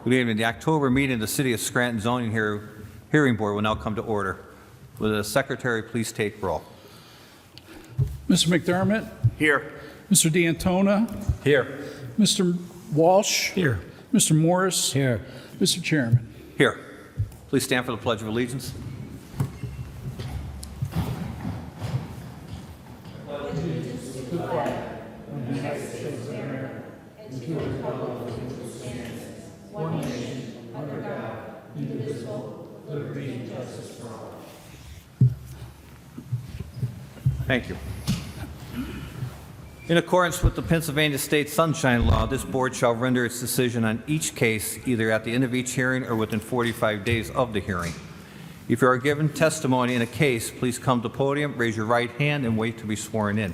Good evening. The October meeting of the City of Scranton Zoning Hearing Board will now come to order. Will the Secretary please take roll? Mr. McDermott? Here. Mr. D'Antona? Here. Mr. Walsh? Here. Mr. Morris? Here. Mr. Chairman? Here. Please stand for the Pledge of Allegiance. Thank you. In accordance with the Pennsylvania State Sunshine Law, this board shall render its decision on each case either at the end of each hearing or within 45 days of the hearing. If you are given testimony in a case, please come to the podium, raise your right hand, and wait to be sworn in.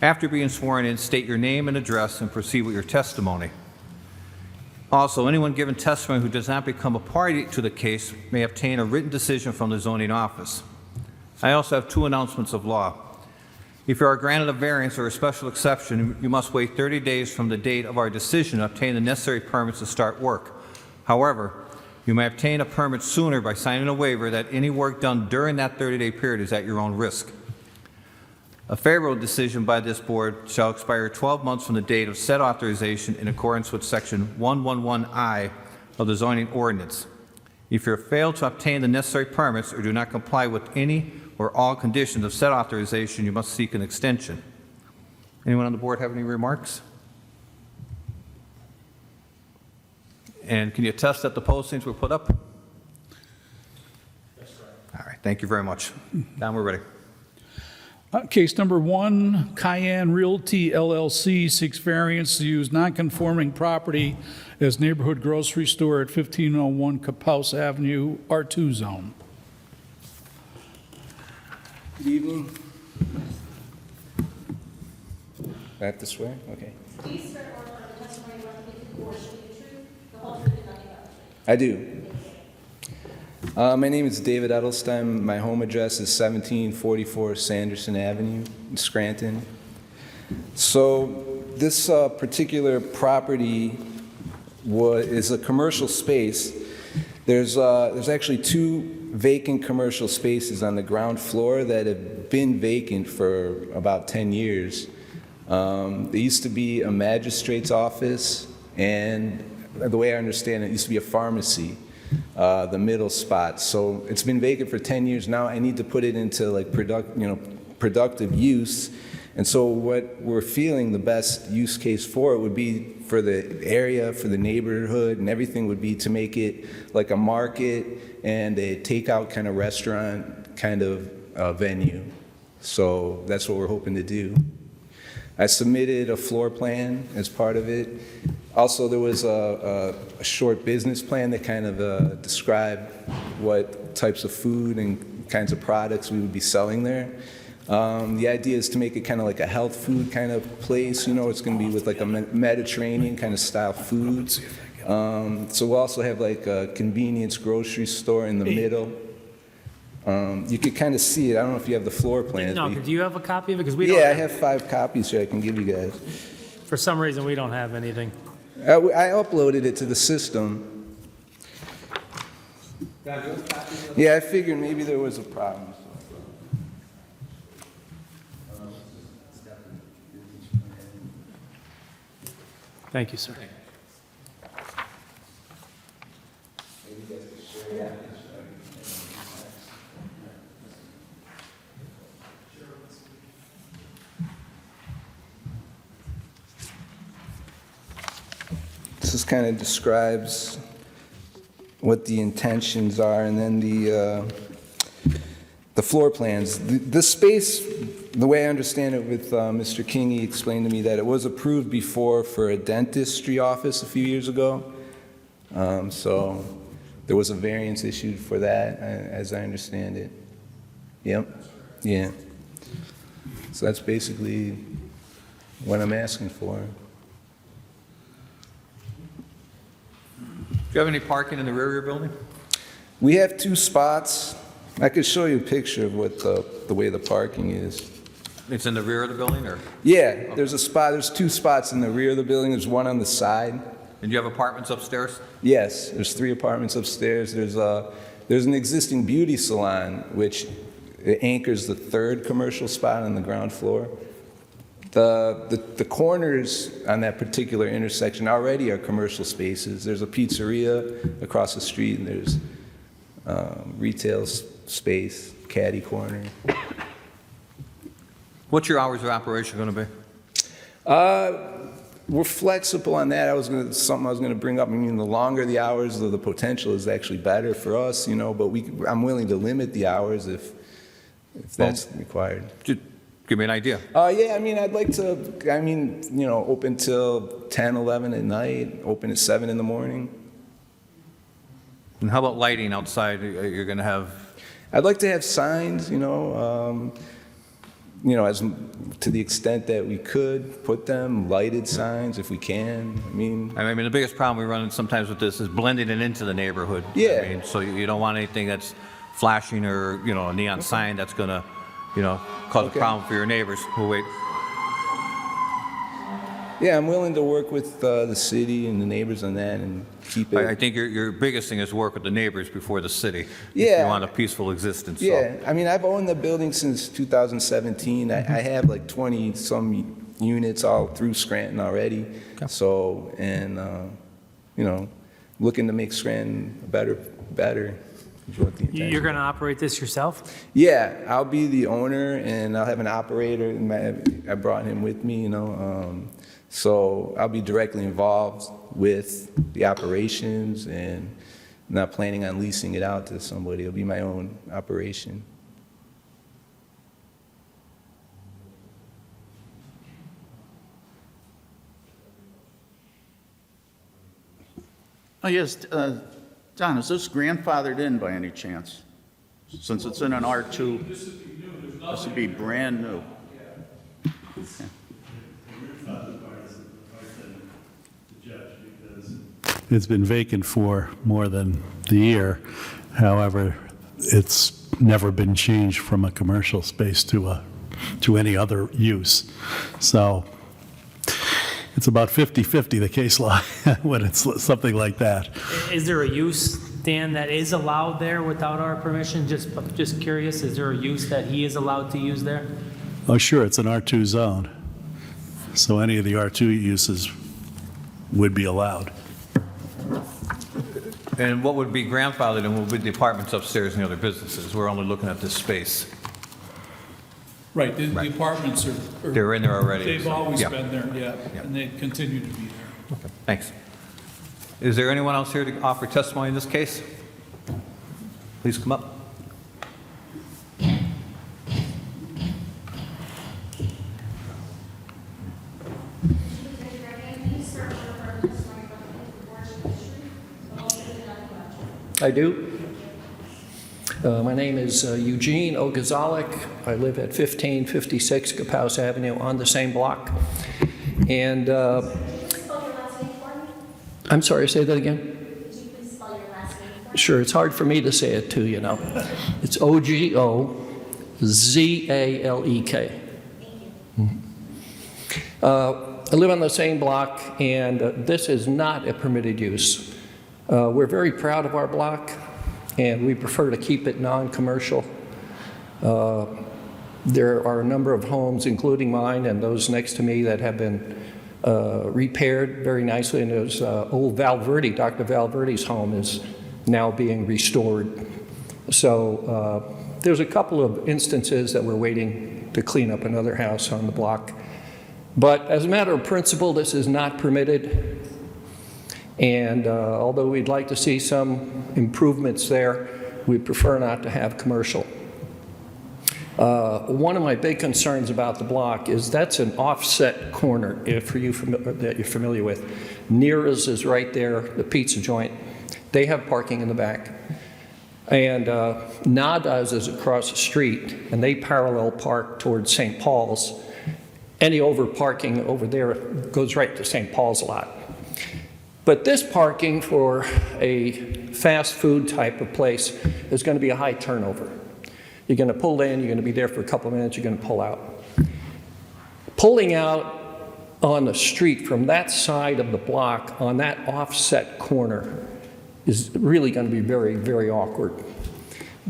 After being sworn in, state your name and address and proceed with your testimony. Also, anyone given testimony who does not become a party to the case may obtain a written decision from the zoning office. I also have two announcements of law. If you are granted a variance or a special exception, you must wait 30 days from the date of our decision to obtain the necessary permits to start work. However, you may obtain a permit sooner by signing a waiver that any work done during that 30-day period is at your own risk. A favorable decision by this board shall expire 12 months from the date of said authorization in accordance with Section 111I of the zoning ordinance. If you fail to obtain the necessary permits or do not comply with any or all conditions of said authorization, you must seek an extension. Anyone on the board have any remarks? And can you attest that the postings were put up? That's right. All right, thank you very much. Don, we're ready. Case number 1, Cayenne Realty LLC seeks variance to use non-conforming property as neighborhood grocery store at 1501 Capouse Avenue, R2 zone. Good evening. Back this way? Okay. Do you swear or affirm the testimony you are to give before should be the truth, the whole truth, and nothing but the truth? I do. My name is David Edelstein. My home address is 1744 Sanderson Avenue in Scranton. So this particular property is a commercial space. There's actually 2 vacant commercial spaces on the ground floor that have been vacant for about 10 years. There used to be a magistrate's office, and the way I understand it, used to be a pharmacy, the middle spot. So it's been vacant for 10 years now. I need to put it into like productive use. And so what we're feeling the best use case for it would be for the area, for the neighborhood, and everything would be to make it like a market and a takeout kind of restaurant kind of venue. So that's what we're hoping to do. I submitted a floor plan as part of it. Also, there was a short business plan that kind of described what types of food and kinds of products we would be selling there. The idea is to make it kind of like a health food kind of place. You know, it's going to be with like a Mediterranean kind of style foods. So we'll also have like a convenience grocery store in the middle. You could kind of see it. I don't know if you have the floor plans. No, do you have a copy of it? Because we don't. Yeah, I have 5 copies here I can give you guys. For some reason, we don't have anything. I uploaded it to the system. Yeah, I figured maybe there was a problem. Thank you, sir. This kind of describes what the intentions are, and then the floor plans. The space, the way I understand it with Mr. King, he explained to me that it was approved before for a dentistry office a few years ago. So there was a variance issued for that, as I understand it. Yep. Yeah. So that's basically what I'm asking for. Do you have any parking in the rear of your building? We have 2 spots. I could show you a picture of what the way the parking is. It's in the rear of the building, or? Yeah, there's a spot. There's 2 spots in the rear of the building. There's one on the side. And you have apartments upstairs? Yes, there's 3 apartments upstairs. There's an existing beauty salon, which anchors the 3rd commercial spot on the ground floor. The corners on that particular intersection already are commercial spaces. There's a pizzeria across the street, and there's retail space, caddy corner. What's your hours of operation going to be? We're flexible on that. Something I was going to bring up. I mean, the longer the hours, the potential is actually better for us, you know, but I'm willing to limit the hours if that's required. Just give me an idea. Yeah, I mean, I'd like to, you know, open till 10, 11 at night, open at 7 in the morning. And how about lighting outside? You're going to have, I'd like to have signs, as to the extent that we could put them, lighted signs if we can. I mean, the biggest problem we run into sometimes with this is blending it into the neighborhood. Yeah. So you don't want anything that's flashing or, a neon sign that's going to, cause a problem for your neighbors who wait. yeah, I'm willing to work with the city and the neighbors on that and keep it. I think your biggest thing is work with the neighbors before the city. If Yeah. you want a peaceful existence. so. Yeah, I mean, I've owned the building since 2017. I have like 20-some units all through Scranton already. Okay. So, and, looking to make Scranton better. is what the intention. You're going to operate this yourself? Yeah, I'll be the owner, and I'll have an operator. I brought him with me, so I'll be directly involved with the operations and not planning on leasing it out to somebody. It'll be my own operation. Oh, yes, John, is this grandfathered in by any chance? Since it's in an R2? This would be brand new. It's been vacant for more than the year. However, it's never been changed from a commercial space to any other use. So it's about 50-50, the case law, when it's something like that. Is there a use, Dan, that is allowed there without our permission? Just curious, is there a use that he is allowed to use there? Oh, sure, it's an R2 zone. So any of the R2 uses would be allowed. And what would be grandfathered and what would be the apartments upstairs and the other businesses? We're only looking at this space. Right, the apartments are. They're in there already, They've so, always yeah. been there, yeah, Yeah. and they continue to be there. Thanks. Is there anyone else here to offer testimony in this case? Please come up. I do. My name is Eugene Ogazalik. I live at 1556 Kapouse Avenue on the same block. And Spell your last name for me? I'm sorry, say that again? Could you please spell your last name for me? Sure, it's hard for me to say it too, It's O-G-O-Z-A-L-E-K. Thank you. I live on the same block, and this is not a permitted use. We're very proud of our block, and we prefer to keep it non-commercial. There are a number of homes, including mine and those next to me, that have been repaired very nicely, and there's old Valverde, Dr. Valverde's home is now being restored. So there's a couple of instances that we're waiting to clean up another house on the block. But as a matter of principle, this is not permitted. And although we'd like to see some improvements there, we prefer not to have commercial. One of my big concerns about the block is that's an offset corner, that you're familiar with. Nira's is right there, the pizza joint. They have parking in the back. And Nada's is across the street, and they parallel park towards St. Paul's. Any over parking over there goes right to St. Paul's lot. But this parking for a fast food type of place is going to be a high turnover. You're going to pull in, you're going to be there for a couple of minutes, you're going to pull out. Pulling out on the street from that side of the block on that offset corner is really going to be very, very awkward.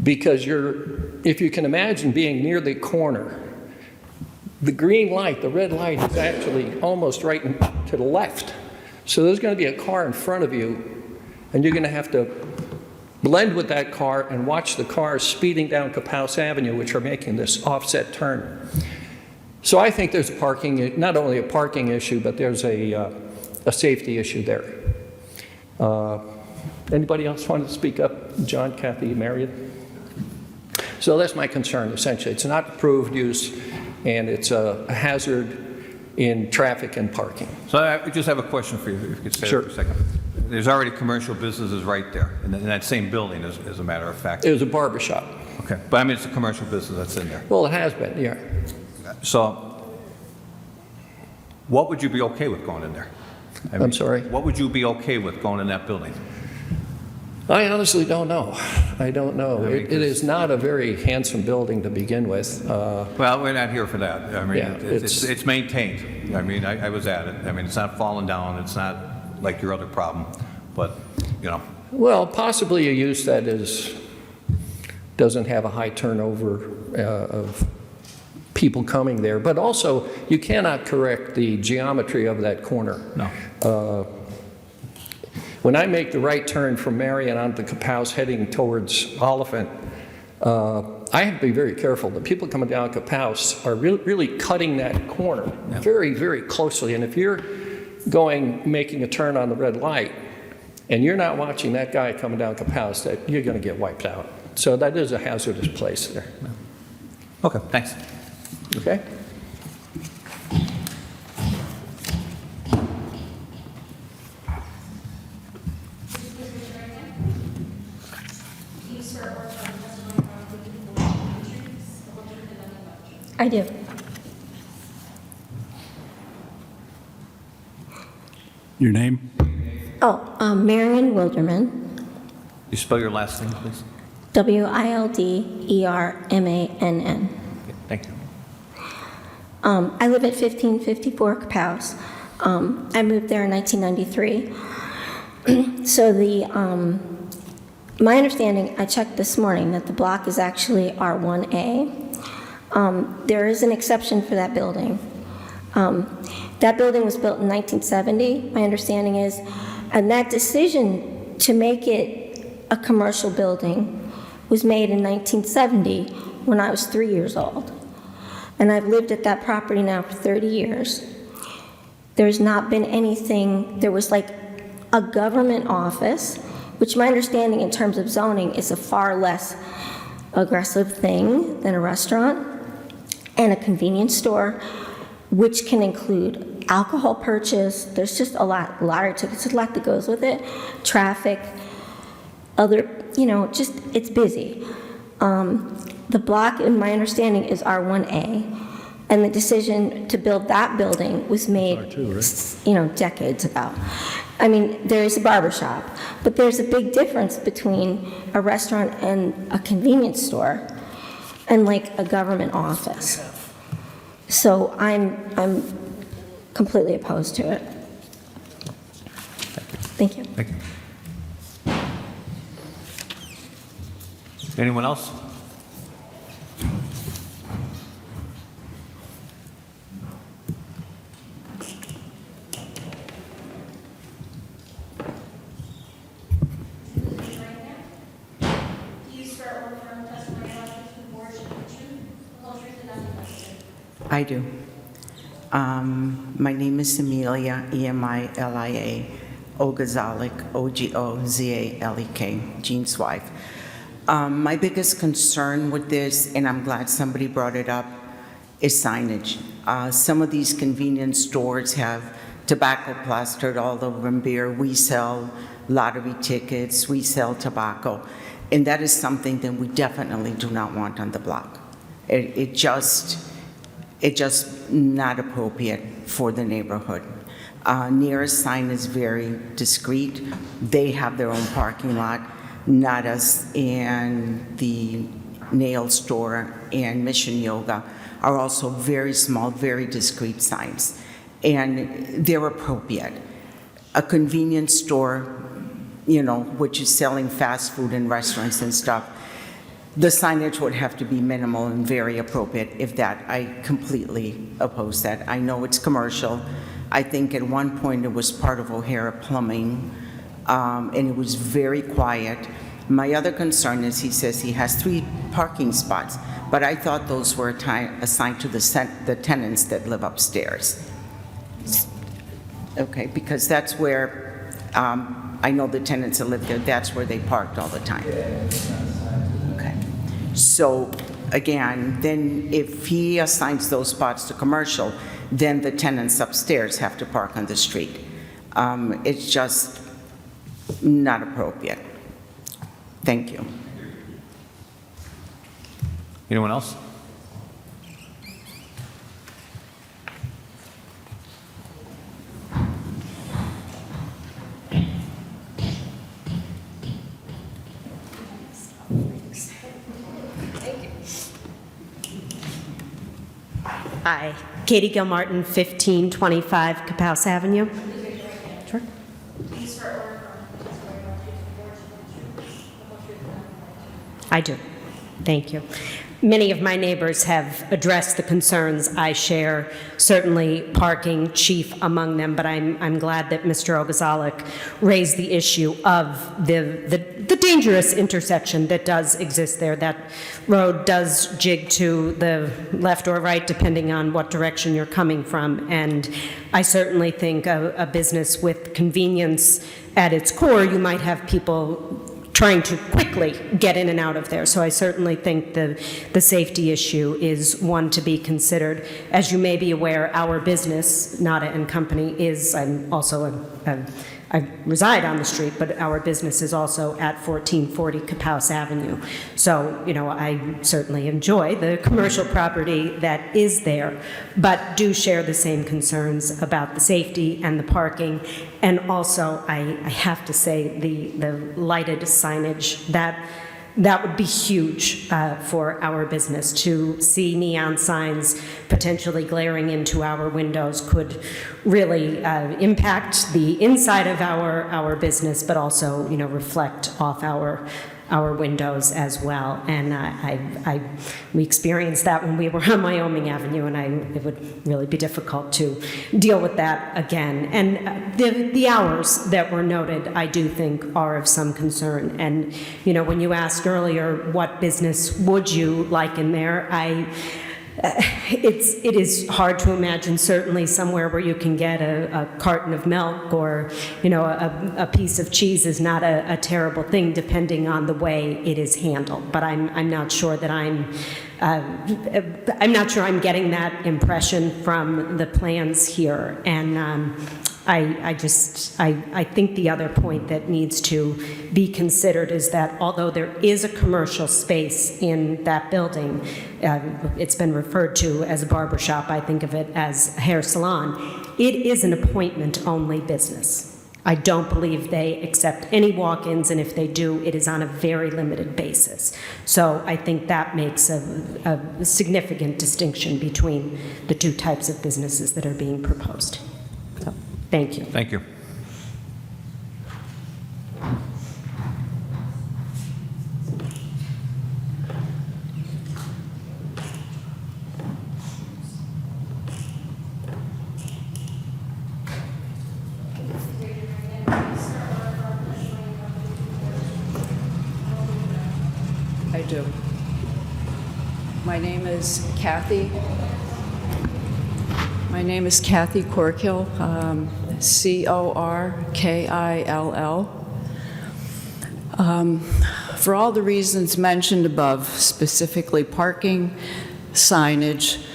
Because if you can imagine being near the corner, the green light, the red light is actually almost right to the left. So there's going to be a car in front of you, and you're going to have to blend with that car and watch the cars speeding down Capouse Avenue, which are making this offset turn. So I think there's not only a parking issue, but there's a safety issue there. Anybody else want to speak up? John, Kathy, Marion? So that's my concern, essentially. It's not approved use, and it's a hazard in traffic and parking. So I just have a question for you, if you could stay Sure. there for a second. There's already commercial businesses right there, in that same building, as a matter of fact. It was a barber shop. Okay, but I mean, it's a commercial business that's in there. Well, it has been, yeah. So what would you be okay with going in there? I mean, I'm sorry? What would you be okay with going in that building? I honestly don't know. I don't know. I mean, It is not a very handsome building to begin with. Well, we're not here for that. I mean, Yeah, it's maintained. I mean, I was at it. I mean, it's not falling down. It's not like your other problem, but, you know. Well, possibly a use that doesn't have a high turnover of people coming there, but also you cannot correct the geometry of that corner. No. When I make the right turn from Marion onto Capouse heading towards Oliphant, I have to be very careful. The people coming down Capouse are really cutting that corner very, very closely. And if you're making a turn on the red light, and you're not watching that guy coming down Capouse, that you're going to get wiped out. So that is a hazardous place there. Okay, thanks. Okay? I do. Your name? Marion Wilderman, You spell your last name, please? Wildermann. Okay, thank you. I live at 1554 Capouse. I moved there in 1993. So my understanding, I checked this morning, that the block is actually R1A. There is an exception for that building. That building was built in 1970, my understanding is, and that decision to make it a commercial building was made in 1970 when I was 3 years old. And I've lived at that property now for 30 years. There's not been anything, there was like a government office, which my understanding in terms of zoning is a far less aggressive thing than a restaurant, and a convenience store, which can include alcohol purchase. There's just a lot, lottery tickets, a lot that goes with it, traffic, other, just, it's busy. The block, in my understanding, is R1A, and the decision to build that building was made, decades ago. I mean, there is a barber shop, but there's a big difference between a restaurant and a convenience store and like a government office. So I'm completely opposed to it. Thank you. Thank you. Anyone else? I do. My name is Emilia, E-M-I-L-I-A, Ogazalek, O-G-O-Z-A-L-E-K, Jean's wife. My biggest concern with this, and I'm glad somebody brought it up, is signage. Some of these convenience stores have tobacco plastered all over them, beer. We sell lottery tickets, we sell tobacco, and that is something that we definitely do not want on the block. It's just not appropriate for the neighborhood. Nearest sign is very discreet. They have their own parking lot, not us, and the nail store and Mission Yoga are also very small, very discreet signs. and they're appropriate. A convenience store, which is selling fast food and restaurants and stuff, the signage would have to be minimal and very appropriate. If that, I completely oppose that. I know it's commercial. I think at one point it was part of O'Hara Plumbing, and it was very quiet. My other concern is he says he has 3 parking spots, but I thought those were assigned to the tenants that live upstairs. Okay, because that's where, I know the tenants that live there, that's where they parked all the time. Okay. So, again, then if he assigns those spots to commercial, then the tenants upstairs have to park on the street. It's just not appropriate. Thank you. Anyone else? Hi, Katie Gilmartin, 1525 Capouse Avenue. Sure. I do. Thank you. Many of my neighbors have addressed the concerns I share, certainly parking chief among them, but I'm glad that Mr. Ogazalik raised the issue of the dangerous intersection that does exist there. That road does jig to the left or right, depending on what direction you're coming from, and I certainly think a business with convenience at its core, you might have people trying to quickly get in and out of there. So I certainly think the safety issue is one to be considered. As you may be aware, our business, Nada & Company, is, I'm also I reside on the street, but our business is also at 1440 Capouse Avenue. So, I certainly enjoy the commercial property that is there, but do share the same concerns about the safety and the parking. And also, I have to say, the lighted signage, that would be huge for our business. To see neon signs potentially glaring into our windows could really impact the inside of our business, but also, reflect off our windows as well. And we experienced that when we were on Wyoming Avenue, and it would really be difficult to deal with that again. And the hours that were noted, I do think, are of some concern. And, when you asked earlier, what business would you like in there, it is hard to imagine, certainly somewhere where you can get a carton of milk or, a piece of cheese is not a terrible thing, depending on the way it is handled. But I'm not sure that I'm not sure I'm getting that impression from the plans here. And I think the other point that needs to be considered is that although there is a commercial space in that building, it's been referred to as a barber shop, I think of it as a hair salon, it is an appointment-only business. I don't believe they accept any walk-ins, and if they do, it is on a very limited basis. So I think that makes a significant distinction between the two types of businesses that are being proposed. So, thank you. Thank you. I do. My name is Kathy. My name is Kathy Corkill, Corkill. For all the reasons mentioned above, specifically parking, signage,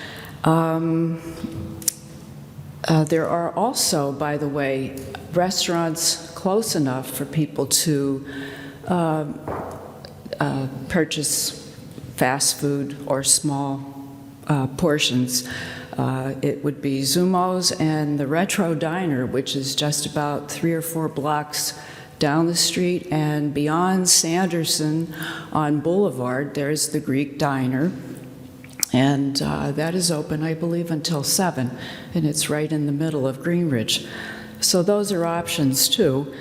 there are also, by the way, restaurants close enough for people to purchase fast food or small portions. It would be Zumo's and the Retro Diner, which is just about 3 or 4 blocks down the street, and beyond Sanderson on Boulevard, there's the Greek Diner. And that is open, I believe, until 7, and it's right in the middle of Greenridge. So those are options, too.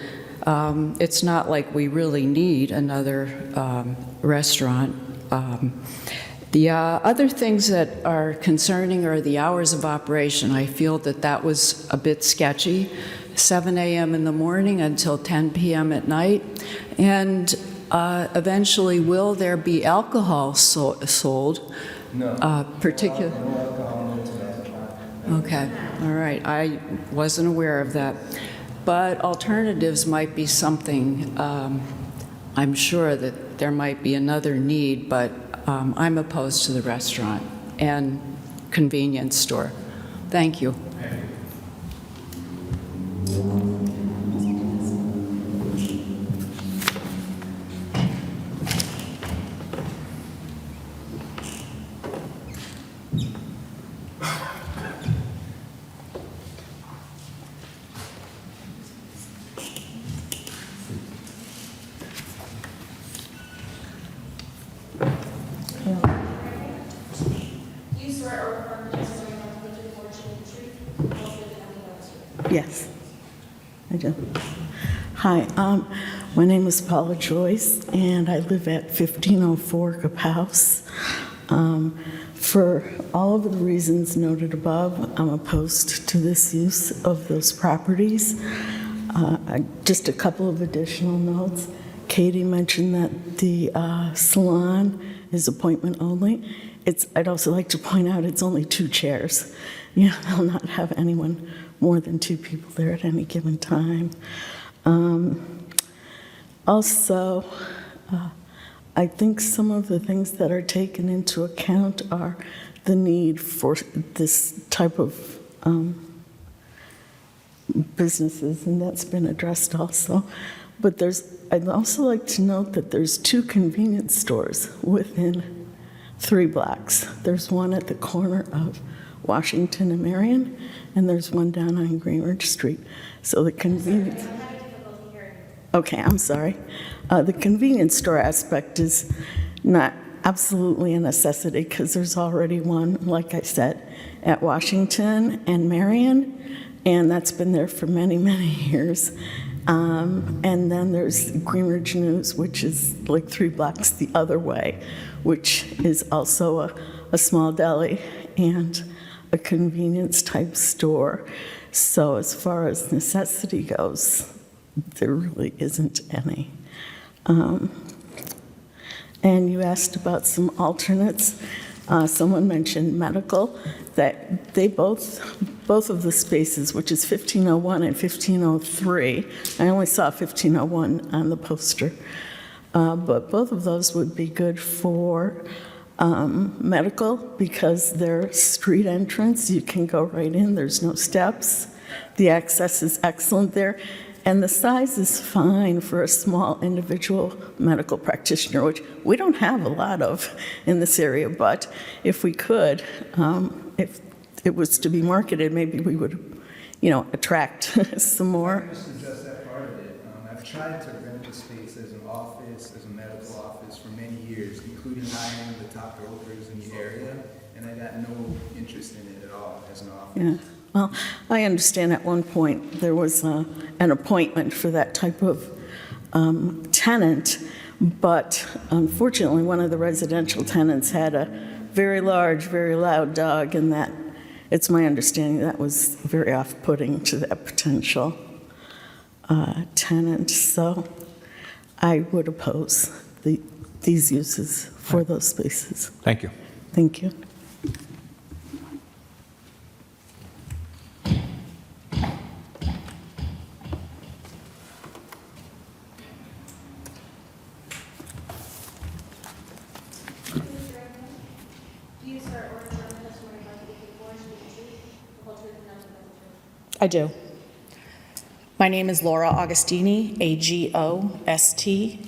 It's not like we really need another restaurant. The other things that are concerning are the hours of operation. I feel that that was a bit sketchy, 7 a.m. in the morning until 10 p.m. at night. And eventually, will there be alcohol sold? No. Particular. No alcohol, no tobacco. Okay, all right. I wasn't aware of that. But alternatives might be something, I'm sure that there might be another need, but I'm opposed to the restaurant and convenience store. Thank you. Yes, I do. Hi, my name is Paula Joyce, and I live at 1504 Cup House. For all of the reasons noted above, I'm opposed to this use of those properties. Just a couple of additional notes. Katie mentioned that the salon is appointment only. I'd also like to point out it's only 2 chairs. You know, they'll not have anyone more than 2 people there at any given time. Also, I think some of the things that are taken into account are the need for this type of businesses, and that's been addressed also. But I'd also like to note that there's 2 convenience stores within 3 blocks. There's one at the corner of Washington and Marion, and there's one down on Greenridge Street. So the convenience... Okay, I'm sorry. The convenience store aspect is not absolutely a necessity because there's already one, like I said, at Washington and Marion, and that's been there for many, many years. And then there's Greenridge News, which is like 3 blocks the other way, which is also a small deli and a convenience type store. So as far as necessity goes, there really isn't any. And you asked about some alternates. Someone mentioned medical, that they both of the spaces, which is 1501 and 1503, I only saw 1501 on the poster, but both of those would be good for medical because they're street entrance. You can go right in. There's no steps. The access is excellent there. And the size is fine for a small individual medical practitioner, which we don't have a lot of in this area. But if we could, if it was to be marketed, maybe we would, attract some more. Just address that part of it. I've tried to rent the space as an office, as a medical office for many years, including hiring the top brokers in the area, and I got no interest in it at all as an office. Yeah. Well, I understand at one point there was an appointment for that type of tenant, but unfortunately one of the residential tenants had a very large, very loud dog, and that, it's my understanding, that was very off-putting to that potential tenant. So I would oppose these uses for those spaces. Thank you. Thank you. I do. My name is Laura Augustini, Agostini.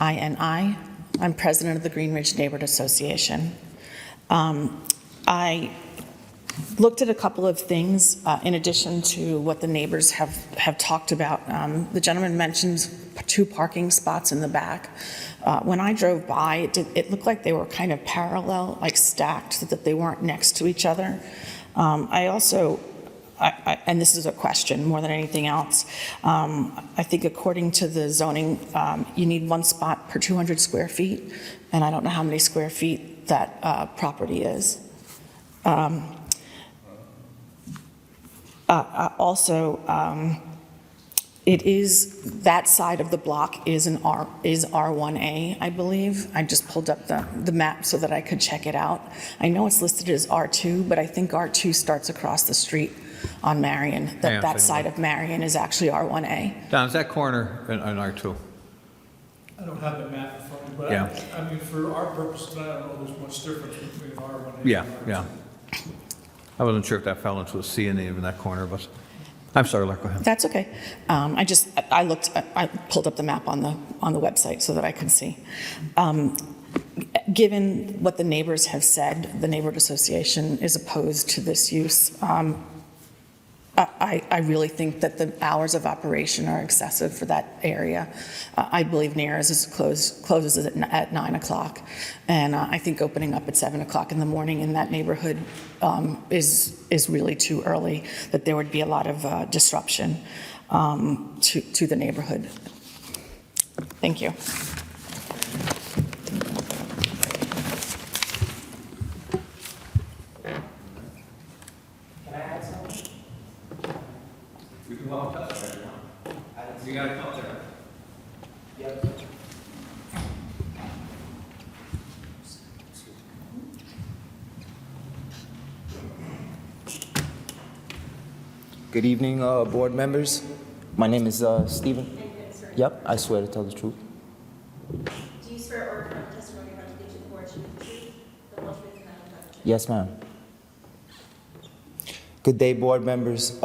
I'm president of the Greenridge Neighborhood Association. I Looked at a couple of things in addition to what the neighbors have talked about. The gentleman mentioned 2 parking spots in the back. When I drove by, it looked like they were kind of parallel, like stacked, so that they weren't next to each other. I also, and this is a question more than anything else, I think according to the zoning, you need 1 spot per 200 square feet, and I don't know how many square feet that property is. It is, that side of the block is R1A, I believe. I just pulled up the map so that I could check it out. I know it's listed as R2, but I think R2 starts across the street on Marion. That side of Marion is actually R1A. Don, is that corner in R2? I don't have the map in front of me, but Yeah. I mean, for our purposes, I don't know there's much difference between R1 and Yeah, R2. yeah. I wasn't sure if that fell into a C in even that corner, but, I'm sorry, Lark, go ahead. That's okay. I pulled up the map on the website so that I could see. Given what the neighbors have said, the neighborhood association is opposed to this use. I really think that the hours of operation are excessive for that area. I believe Near's closes at 9 o'clock, and I think opening up at 7 o'clock in the morning in that neighborhood is really too early, that there would be a lot of disruption to the neighborhood. Thank you. You got to come there. Good evening, board members. My name is Stephen. Yep, I swear to tell the truth. Do you swear or affirm testimony about to give the board should be the truth, the whole truth, and nothing but the truth? Yes, ma'am. Good day, board members.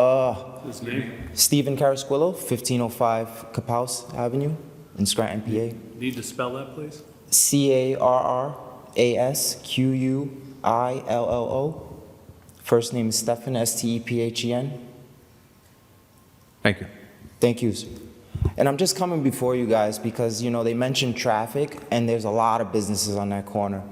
His name? Stephen Carasquillo, 1505 Capaus Avenue in Scranton, PA. Need to spell that, please? Carrasquillo. First name is Stephen, Stephen. Thank you. Thank you, sir. And I'm just coming before you guys because, you know, they mentioned traffic, and there's a lot of businesses on that corner.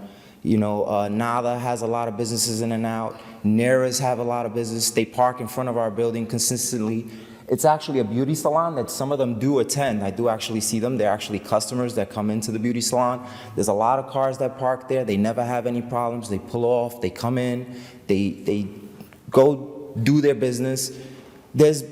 You know, Nala has a lot of businesses in and out. Nera's have a lot of business. They park in front of our building consistently. It's actually a beauty salon that some of them do attend. I do actually see them. They're actually customers that come into the beauty salon. There's a lot of cars that park there. They never have any problems. They pull off. They come in. They go do their business. There's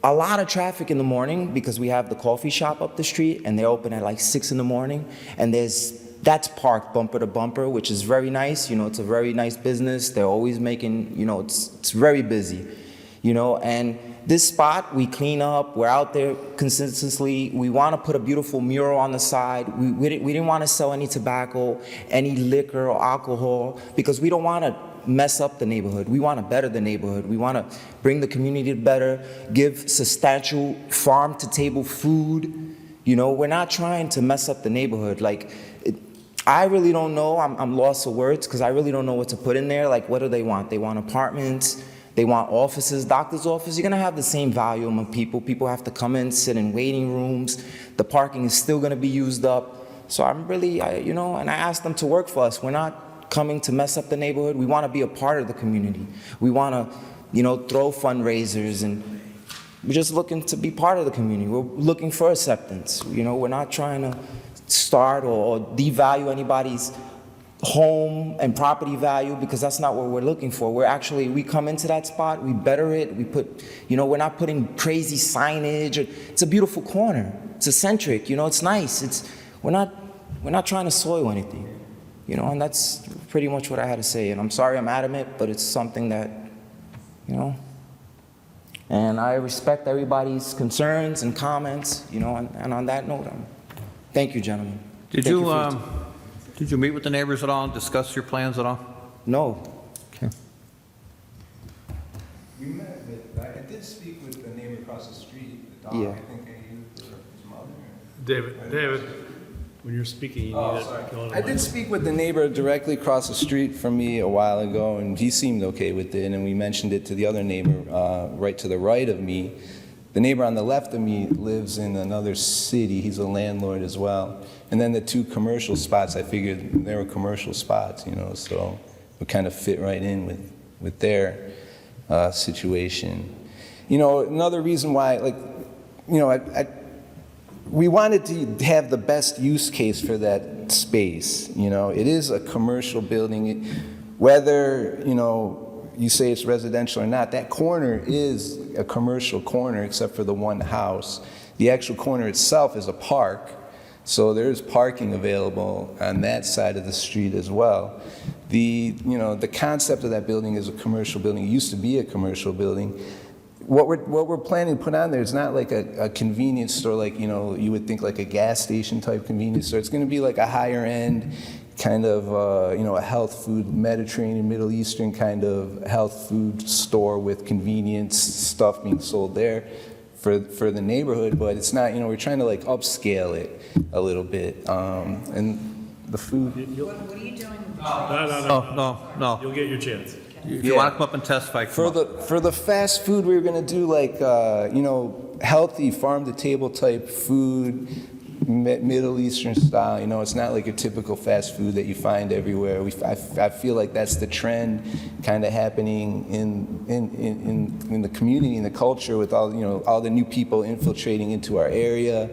a lot of traffic in the morning because we have the coffee shop up the street, and they're open at like 6 in the morning. And that's parked bumper to bumper, which is very nice. You know, it's a very nice business. They're always making, you know, it's very busy, you know. And this spot, we clean up. We're out there consistently. We want to put a beautiful mural on the side. We didn't want to sell any tobacco, any liquor or alcohol, because we don't want to mess up the neighborhood. We want to better the neighborhood. We want to bring the community better, give substantial farm-to-table food. You know, we're not trying to mess up the neighborhood. Like, I really don't know. I'm lost for words because I really don't know what to put in there. Like, what do they want? They want apartments. They want offices, doctor's office. You're going to have the same volume of people. People have to come in, sit in waiting rooms. The parking is still going to be used up. So I'm really, you know, and I asked them to work for us. We're not coming to mess up the neighborhood. We want to be a part of the community. We want to, you know, throw fundraisers, and we're just looking to be part of the community. We're looking for acceptance. You know, we're not trying to start or devalue anybody's home and property value, because that's not what we're looking for. We come into that spot, we better it, we put, you know, we're not putting crazy signage. It's a beautiful corner. It's eccentric, you know, it's nice. We're not trying to soil anything, you know, and that's pretty much what I had to say. And I'm sorry I'm adamant, but it's something that, you know, and I respect everybody's concerns and comments, you know, and on that note, thank you, gentlemen. Did you meet with the neighbors at all and discuss your plans at all? No. Okay. We met with, I did speak with the neighbor across the street, the dog, Yeah. I think I used for his mother. David. When you're speaking, you need to go to the I did speak with the neighbor directly across the street from me a while ago, and he seemed okay with it, and we mentioned it to the other neighbor right to the right of me. The neighbor on the left of me lives in another city. He's a landlord as well. And then the two commercial spots, I figured they were commercial spots, so it would kind of fit right in with their situation. Another reason why, we wanted to have the best use case for that space. It is a commercial building. Whether, you say it's residential or not, that corner is a commercial corner except for the one house. The actual corner itself is a park, so there's parking available on that side of the street as well. The concept of that building is a commercial building. It used to be a commercial building. What we're planning to put on there is not like a convenience store, like you would think like a gas station type convenience store. It's going to be like a higher end kind of a health food, Mediterranean, Middle Eastern kind of health food store with convenience stuff being sold there for the neighborhood. But it's not, we're trying to like upscale it a little bit, and the food. What are you doing? No. You'll get your chance. If you want to come up and testify, come up. For the fast food, we were going to do like healthy farm to table type food, Middle Eastern style. It's not like a typical fast food that you find everywhere. I feel like that's the trend kind of happening in the community, in the culture, with all the new people infiltrating into our area.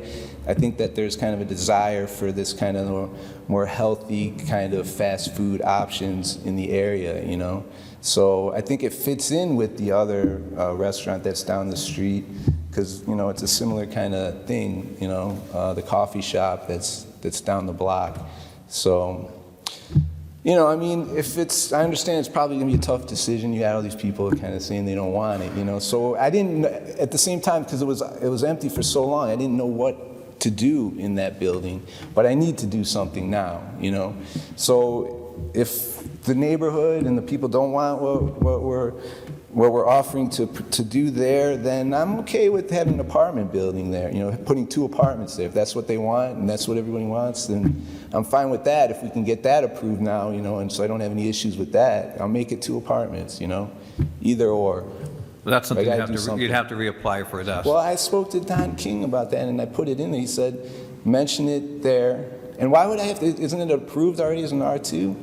I think that there's kind of a desire for this kind of more healthy kind of fast food options in the area. So I think it fits in with the other restaurant that's down the street, because it's a similar kind of thing. The coffee shop that's down the block. So, I understand it's probably gonna be a tough decision. You had all these people kind of saying they don't want it. So I didn't, at the same time, because it was empty for so long, I didn't know what to do in that building, but I need to do something now. So if the neighborhood and the people don't want what we're offering to do there, then I'm okay with having an apartment building there, putting 2 apartments there. If that's what they want and that's what everybody wants, then I'm fine with that. If we can get that approved now, and so I don't have any issues with that, I'll make it 2 apartments, either or. Well, that's something you'd have to reapply for this. Well, I spoke to Don King about that, and I put it in there. He said, mention it there. And why would I have to, isn't it approved already as an R2?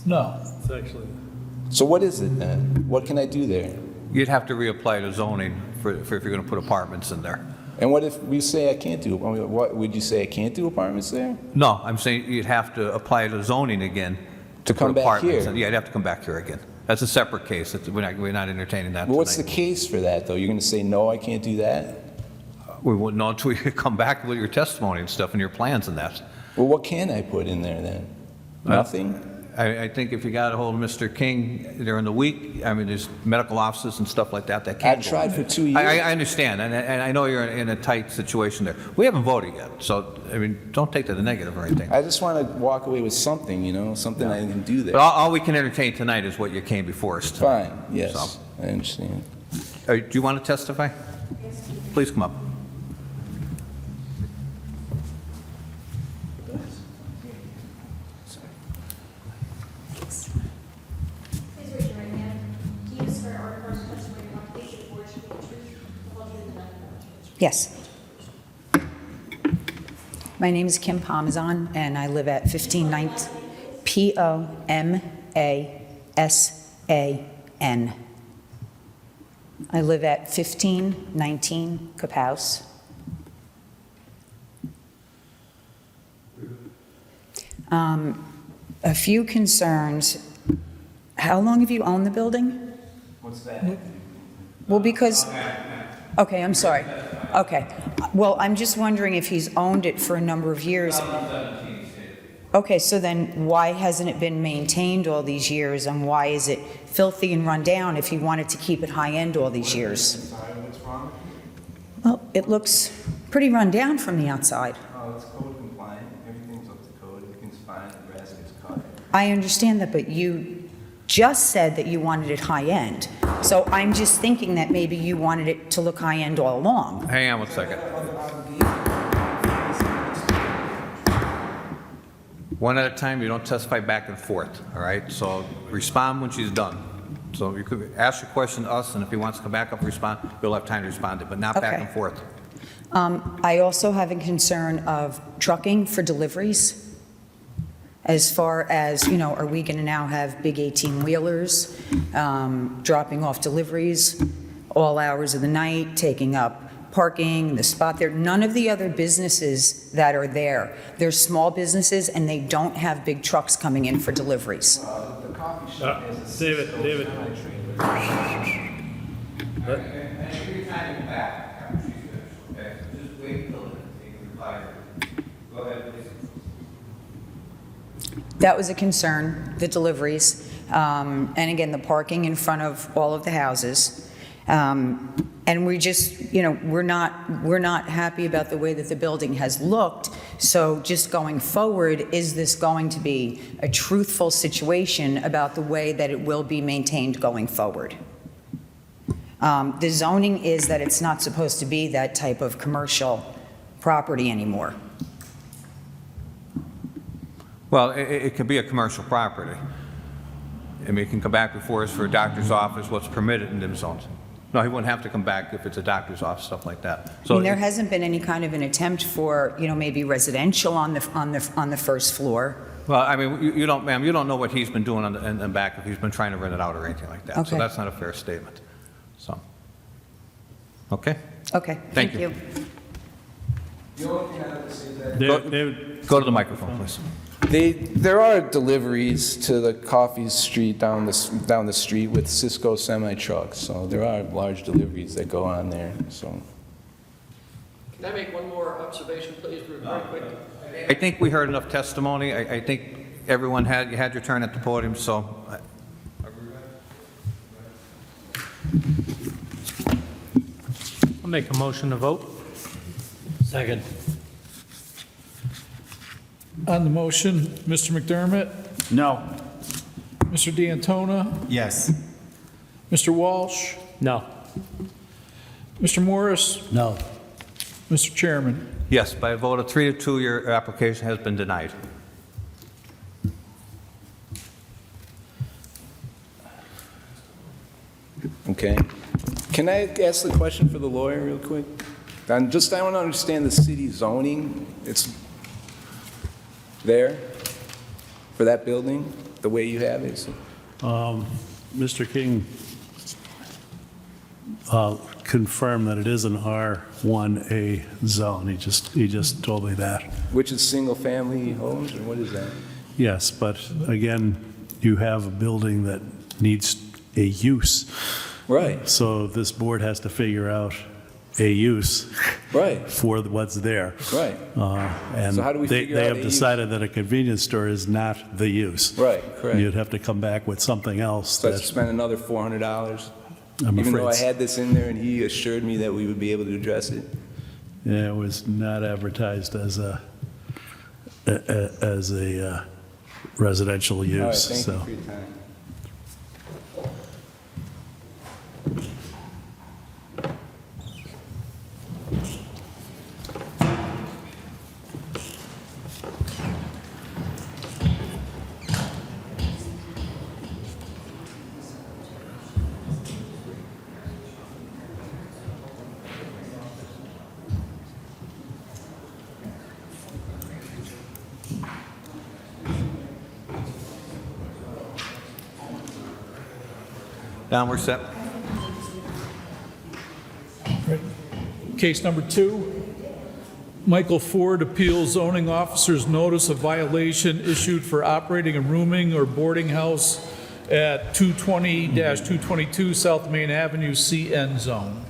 No. It's actually. So what is it then? What can I do there? You'd have to reapply to zoning for if you're going to put apartments in there. And what if we say I can't do, what would you say, I can't do apartments there? No, I'm saying you'd have to apply to zoning again. To come put back apartments here? in. Yeah, you'd have to come back here again. That's a separate case. We're not entertaining that Well, what's the tonight. case for that, though? You're going to say, no, I can't do that? We wouldn't know until you come back with your testimony and stuff and your plans and that. Well, what can I put in there then? Nothing? I think if you got a hold of Mr. King during the week, there's medical offices and stuff like that that can't I go tried in for there. 2 years. I understand, and I know you're in a tight situation there. We haven't voted yet, so, don't take that as a negative or anything. I just want to walk away with something, something I can do there. But all we can entertain tonight is what you came before us tonight. Fine, yes, So. I understand. Do you want to testify? Yes. Please come up. Please raise your right hand. Do you swear or affirm the testimony you want to give before you speak the truth, the whole truth, and nothing but the truth? Yes. My name is Kim Pomazan, and I live at 1519 Pomasan. I live at 1519 House. A few concerns. How long have you owned the building? What's that? Well, because, okay, I'm sorry. Okay. Well, I'm just wondering if he's owned it for a number of years. Okay, so then why hasn't it been maintained all these years, and why is it filthy and run down if he wanted to keep it high-end all these years? Well, it looks pretty run down from the outside. Oh, it's code compliant. Everything's up to code. Everything's fine. The grass gets cut. I understand that, but you just said that you wanted it high-end. So I'm just thinking that maybe you wanted it to look high-end all along. Hang on one second. One at a time, you don't testify back and forth, all right? So respond when she's done. So you could ask your question to us, and if he wants to come back up and respond, you'll have time to respond to it, but not back Okay. and forth. I also have a concern of trucking for deliveries. As far as, are we going to now have big 18-wheelers dropping off deliveries all hours of the night, taking up parking, the spot there? None of the other businesses that are there, they're small businesses and they don't have big trucks coming in for deliveries. David. That was a concern, the deliveries, and again, the parking in front of all of the houses. And we just, we're not happy about the way that the building has looked. So just going forward, is this going to be a truthful situation about the way that it will be maintained going forward? The zoning is that it's not supposed to be that type of commercial property anymore. Well, it could be a commercial property. I mean, it can come back before us for a doctor's office, what's permitted in them zones. No, he wouldn't have to come back if it's a doctor's office, stuff like that. I mean, there hasn't been any kind of an attempt for, maybe residential on the first floor. Well, I mean, you don't, ma'am, you don't know what he's been doing in the back, if he's been trying to rent it out or anything like that. Okay. So that's not a fair statement. So, okay? Okay, thank you. The only thing I have to say is that Go to the microphone, please. there are deliveries to the coffee street down the street with Cisco semi-trucks, so there are large deliveries that go on there, so. Can I make one more observation, please, very quick? I think we heard enough testimony. I think everyone you had your turn at the podium, so. I'll make a motion to vote. Second. On the motion, Mr. McDermott, No. Mr. D'Antona, Yes. Mr. Walsh, No. Mr. Morris, No. Mr. Chairman. Yes, by a vote of 3-2, your application has been denied. Okay. Can I ask the question for the lawyer real quick? I want to understand the city zoning. It's there for that building, the way you have it? So- Mr. King confirmed that it is an R1A zone. He just told me that. Which is single-family homes, or what is that? Yes, but again, you have a building that needs a use. Right. So this board has to figure out a use Right. for what's there. Right. And So how do we figure they out have a use? decided that a convenience store is not the use. Right, correct. You'd have to come back with something else. So I have to that spend another $400? I'm Even though I afraid had this in there and he assured me that we would be able to address it? it was not advertised as a residential use. All right, thank so. you for your time. Down, we're set. Case number 2, Michael Ford appeals zoning officer's notice of violation issued for operating a rooming or boarding house at 220-222 South Main Avenue CN zone.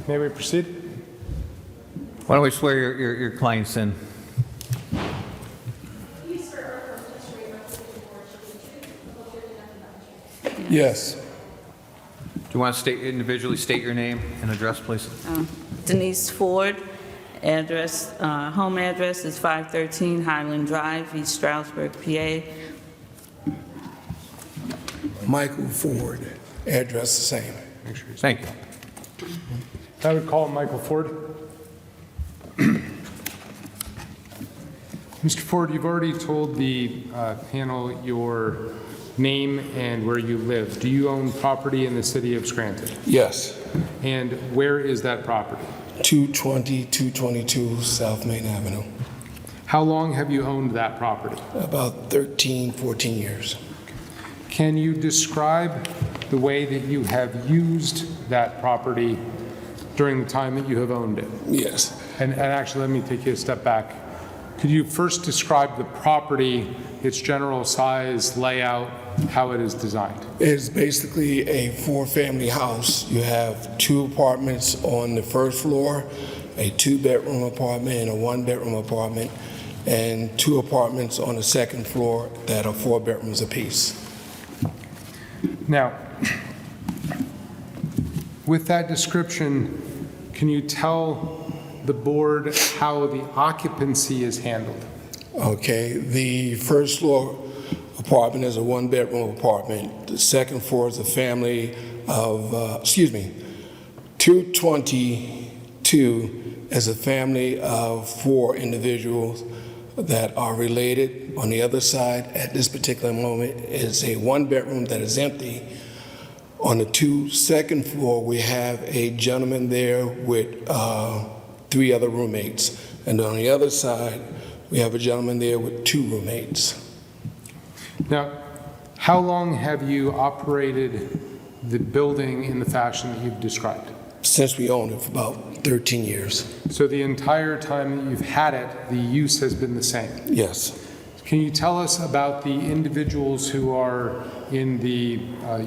May we proceed? Why don't we swear your clients in? Yes. Do you want to individually state your name and address, please? Denise Ford, home address is 513 Highland Drive, East Stroudsburg, PA. Michael Ford, address the same. Thank you. I would call Michael Ford. Mr. Ford, you've already told the panel your name and where you live. Do you own property in the city of Scranton? Yes. And where is that property? 222 South Main Avenue. How long have you owned that property? About 13, 14 years. Can you describe the way that you have used that property during the time that you have owned it? Yes. And actually, let me take you a step back. Could you first describe the property, its general size, layout, how it is designed? It's basically a four-family house. You have 2 apartments on the first floor, a 2-bedroom apartment and a 1-bedroom apartment, and 2 apartments on the second floor that are 4 bedrooms apiece. Now, with that description, can you tell the board how the occupancy is handled? Okay, the first floor apartment is a 1-bedroom apartment. The second floor is a family of, 222 is a family of 4 individuals that are related. On the other side, at this particular moment, is a 1-bedroom that is empty. On the second floor, we have a gentleman there with 3 other roommates. And on the other side, we have a gentleman there with 2 roommates. Now, how long have you operated the building in the fashion that you've described? Since we owned it for about 13 years. So the entire time that you've had it, the use has been the same? Yes. Can you tell us about the individuals who are in the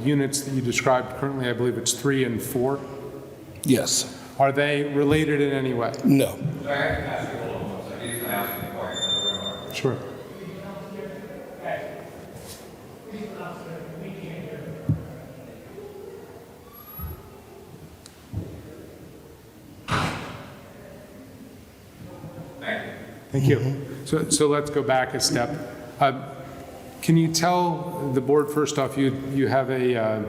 units that you described currently? I believe it's 3 and 4? Yes. Are they related in any way? No. Sure. Thank you. So let's go back a step. Can you tell the board, first off, you have an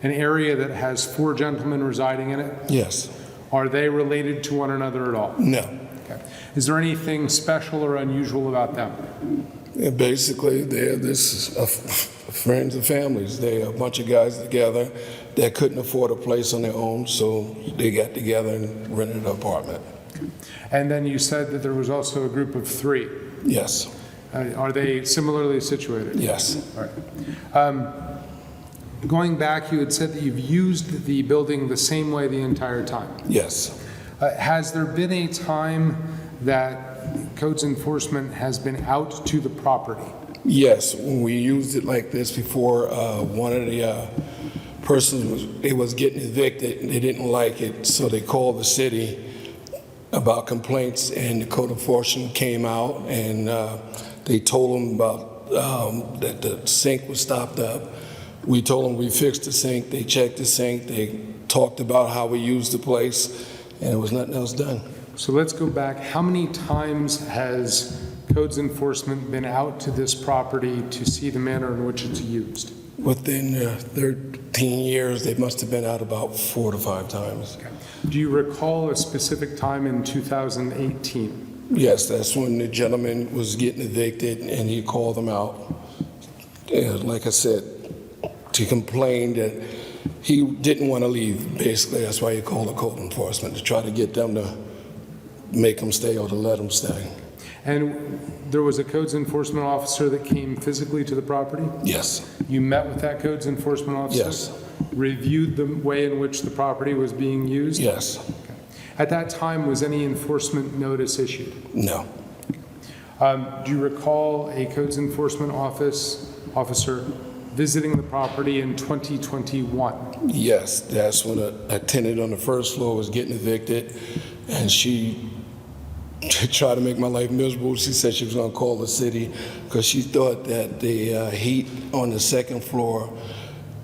area that has 4 gentlemen residing in it? Yes. Are they related to one another at all? No. Okay. Is there anything special or unusual about them? Yeah, basically, they're friends and families. They're a bunch of guys together that couldn't afford a place on their own, so they got together and rented an apartment. And then you said that there was also a group of 3. Yes. Are they similarly situated? Yes. All right. Going back, you had said that you've used the building the same way the entire time. Yes. Has there been a time that codes enforcement has been out to the property? Yes. When we used it like this before, one of the persons was getting evicted, and they didn't like it, so they called the city about complaints, and the code enforcement came out, and they told them about that the sink was stopped up. We told them we fixed the sink. They checked the sink. They talked about how we used the place, and there was nothing else done. So let's go back. How many times has codes enforcement been out to this property to see the manner in which it's used? Within 13 years, they must have been out about 4 to 5 times. Okay. Do you recall a specific time in 2018? Yes, that's when the gentleman was getting evicted, and he called them out. Like I said, to complain that he didn't want to leave. Basically, that's why he called the code enforcement, to try to get them to make him stay or to let him stay. And there was a codes enforcement officer that came physically to the property? Yes. You met with that codes enforcement officer? Yes. Reviewed the way in which the property was being used? Yes. Okay. At that time, was any enforcement notice issued? No. Do you recall a codes enforcement officer visiting the property in 2021? Yes, that's when a tenant on the first floor was getting evicted, and she to try to make my life miserable. She said she was going to call the city because she thought that the heat on the second floor,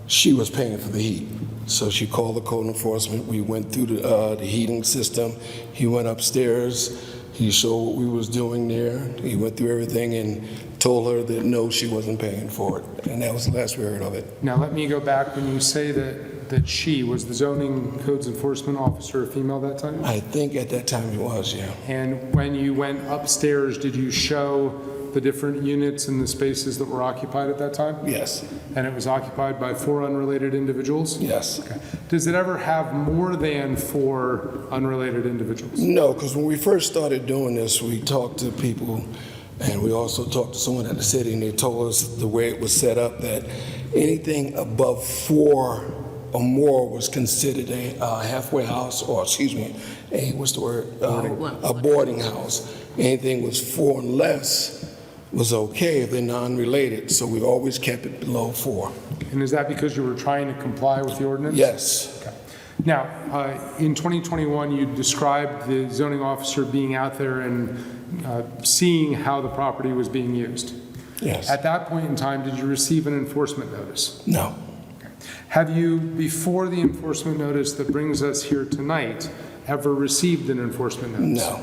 she was paying for the heat. So she called the code enforcement. We went through the heating system. He went upstairs. He showed what we was doing there. He went through everything and told her that no, she wasn't paying for it. And that was the last we heard of it. Now, let me go back. When you say that she was the zoning codes enforcement officer, a female that time? I think at that time it was, yeah. And when you went upstairs, did you show the different units and the spaces that were occupied at that time? Yes. And it was occupied by 4 unrelated individuals? Yes. Okay. Does it ever have more than 4 unrelated individuals? No, because when we first started doing this, we talked to people, and we also talked to someone at the city, and they told us the way it was set up, that anything above 4 or more was considered a halfway house, or excuse me, a boarding house. Anything was 4 and less was okay if they're non-related, so we always kept it below 4. And is that because you were trying to comply with the ordinance? Yes. Okay. Now, in 2021, you described the zoning officer being out there and seeing how the property was being used. Yes. At that point in time, did you receive an enforcement notice? No. Okay. Have you, before the enforcement notice that brings us here tonight, ever received an enforcement notice? No.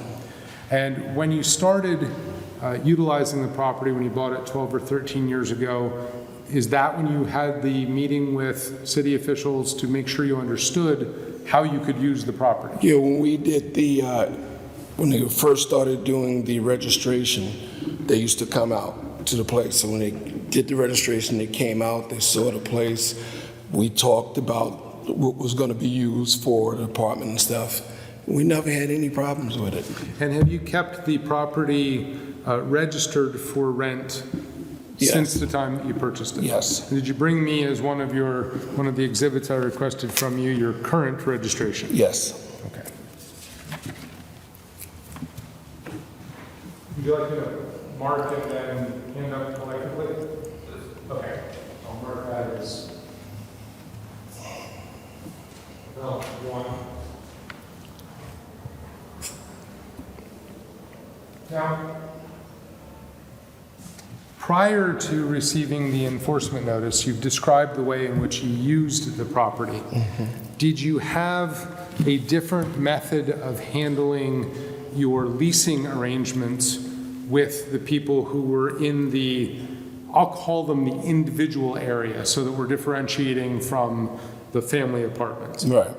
And when you started utilizing the property, when you bought it 12 or 13 years ago, is that when you had the meeting with city officials to make sure you understood how you could use the property? Yeah, when we did when they first started doing the registration, they used to come out to the place. So when they did the registration, they came out, they saw the place. We talked about what was going to be used for the apartment and stuff. We never had any problems with it. And have you kept the property registered for rent since the time that you purchased it? Yes. And did you bring me as one of the exhibits I requested from you, your current registration? Yes. Okay. Would you like to mark it and hand up collectively? Okay. I'll mark that as one. Now, prior to receiving the enforcement notice, you've described the way in which you used the property. Mm-hmm. Did you have a different method of handling your leasing arrangements with the people who were in the, I'll call them the individual area, so that we're differentiating from the family apartments? Right.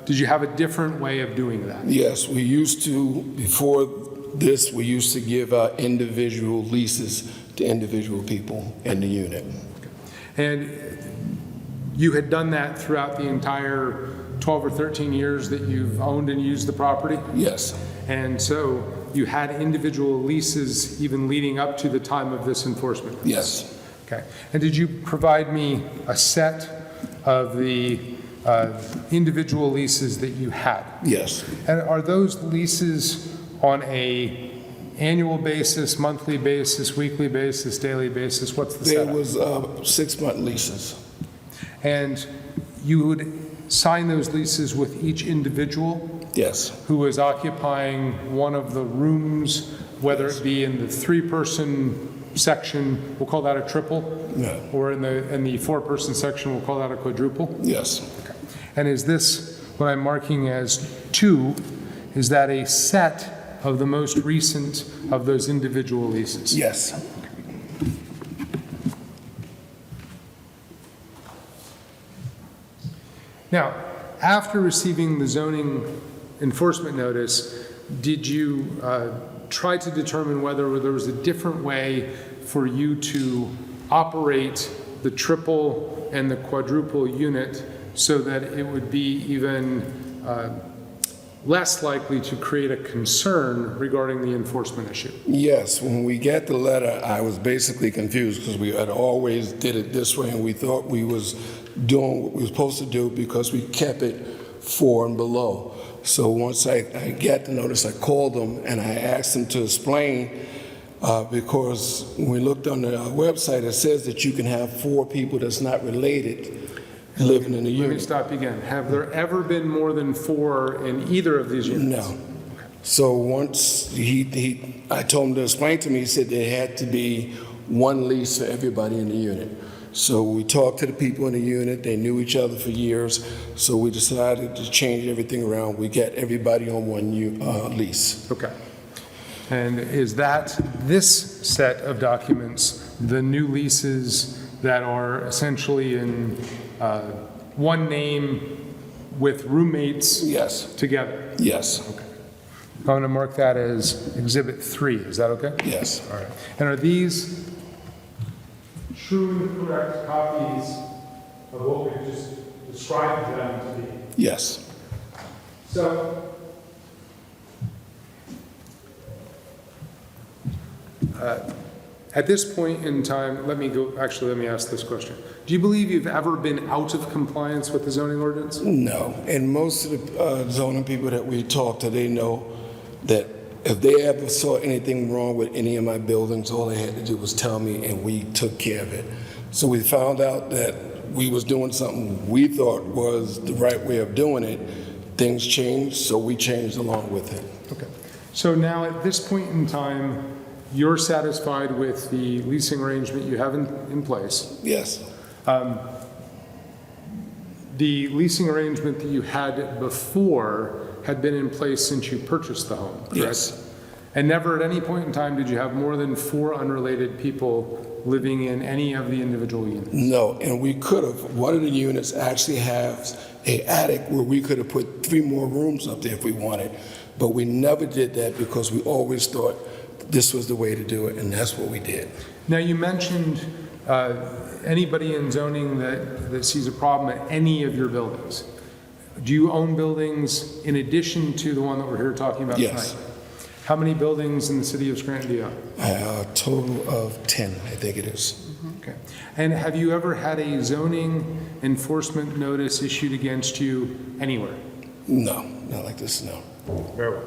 Did you have a different way of doing that? Yes, we used to, before this, we used to give out individual leases to individual people in the unit. And you had done that throughout the entire 12 or 13 years that you've owned and used the property? Yes. And so you had individual leases even leading up to the time of this enforcement? Yes. Okay. And did you provide me a set of the individual leases that you had? Yes. And are those leases on a annual basis, monthly basis, weekly basis, daily basis? What's the There setup? was 6-month leases. And you would sign those leases with each individual? Yes. Who is occupying one of the rooms, whether it be in the 3-person section, we'll call that a triple? Yeah. Or in the 4-person section, we'll call that a quadruple? Yes. Okay. And is this, what I'm marking as 2, is that a set of the most recent of those individual leases? Yes. Now, after receiving the zoning enforcement notice, did you try to determine whether there was a different way for you to operate the triple and the quadruple unit so that it would be even less likely to create a concern regarding the enforcement issue? Yes, when we got the letter, I was basically confused because we had always did it this way, and we thought we was doing what we were supposed to do because we kept it 4 and below. So once I got the notice, I called them and I asked them to explain because when we looked on the website, it says that you can have 4 people that's not related living in a unit. Let me stop you again. Have there ever been more than 4 in either of these units? No. So once I told him to explain to me, he said there had to be one lease for everybody in the unit. So we talked to the people in the unit, they knew each other for years, so we decided to change everything around. We got everybody on one lease. Okay. And is that this set of documents, the new leases that are essentially in one name with roommates Yes. together? Yes. Okay. I'm going to mark that as Exhibit 3. Is that okay? Yes. All right. And are these true and correct copies of what we just described them to be? Yes. So, at this point in time, let me ask this question. Do you believe you've ever been out of compliance with the zoning ordinance? No. And most of the zoning people that we talk to, they know that if they ever saw anything wrong with any of my buildings, all they had to do was tell me, and we took care of it. So we found out that we was doing something we thought was the right way of doing it. Things changed, so we changed along with it. Okay. So now at this point in time, you're satisfied with the leasing arrangement you have in place? Yes. The leasing arrangement that you had before had been in place since you purchased the home, correct? Yes. And never at any point in time did you have more than 4 unrelated people living in any of the individual units? No, and we could have. One of the units actually has an attic where we could have put 3 more rooms up there if we wanted, but we never did that because we always thought this was the way to do it, and that's what we did. Now, you mentioned anybody in zoning that sees a problem at any of your buildings. Do you own buildings in addition to the one that we're here talking about Yes. tonight? How many buildings in the city of Scranton do you own? A total of 10, I think it is. Okay. And have you ever had a zoning enforcement notice issued against you anywhere? No, not like this, no. Very well.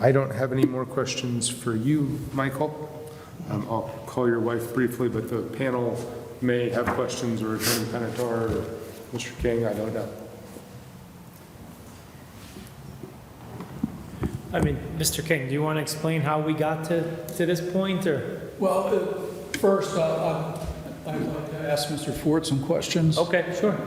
I don't have any more questions for you, Michael. I'll call your wife briefly, but the panel may have questions, or Attorney Penetar or Mr. King, I don't know. I mean, Mr. King, do you want to explain how we got to this point, or? Well, first, I'd like to ask Mr. Ford some questions. Okay, sure.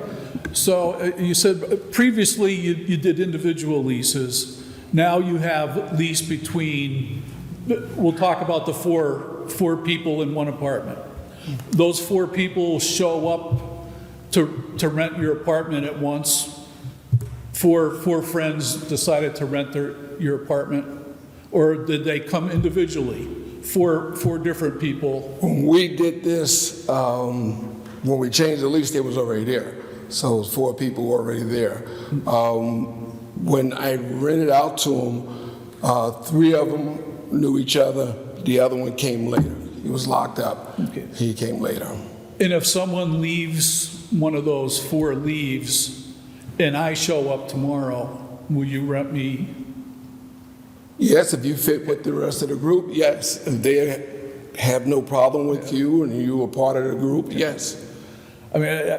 So you said previously you did individual leases. Now you have lease between, we'll talk about the four people in one apartment. Those 4 people show up to rent your apartment at once. Four friends decided to rent your apartment, or did they come individually? Four different people. When we did this, when we changed the lease, they was already there. So it was 4 people already there. When I rented out to them, 3 of them knew each other. The other one came later. He was locked up. Okay. He came later. And if someone leaves, one of those 4 leaves, and I show up tomorrow, will you rent me? Yes, if you fit with the rest of the group, yes. If they have no problem with you and you are part of the group, yes. I mean,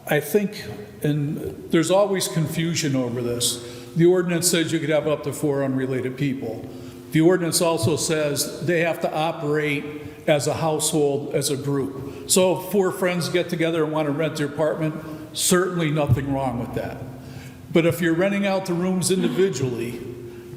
I think, and there's always confusion over this. The ordinance says you could have up to 4 unrelated people. The ordinance also says they have to operate as a household, as a group. So if 4 friends get together and want to rent their apartment, certainly nothing wrong with that. But if you're renting out the rooms individually,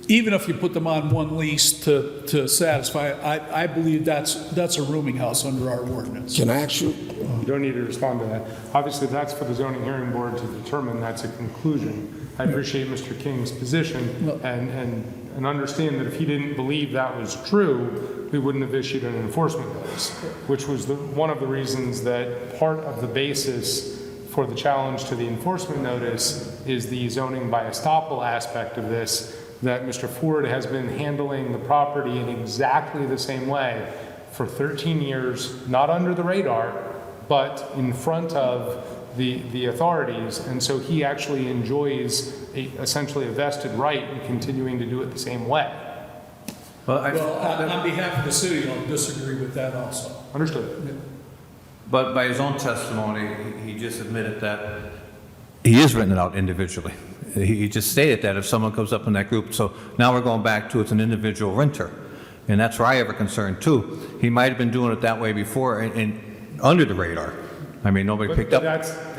even if you put them on one lease to satisfy, I believe that's a rooming house under our ordinance. Can I ask you? You don't need to respond to that. Obviously, that's for the zoning hearing board to determine. That's a conclusion. I appreciate Mr. King's position and understand that if he didn't believe that was true, we wouldn't have issued an enforcement notice, which was one of the reasons that part of the basis for the challenge to the enforcement notice is the zoning by estoppel aspect of this, that Mr. Ford has been handling the property in exactly the same way for 13 years, not under the radar, but in front of the authorities. And so he actually enjoys essentially a vested right in continuing to do it the same way. Well, on behalf of the city, I'll disagree with that also. Understood. But by his own testimony, he just admitted that he is renting it out individually. He just stated that if someone comes up in that group, so now we're going back to it's an individual renter. And that's where I have a concern too. He might have been doing it that way before and under the radar. I mean, nobody picked up.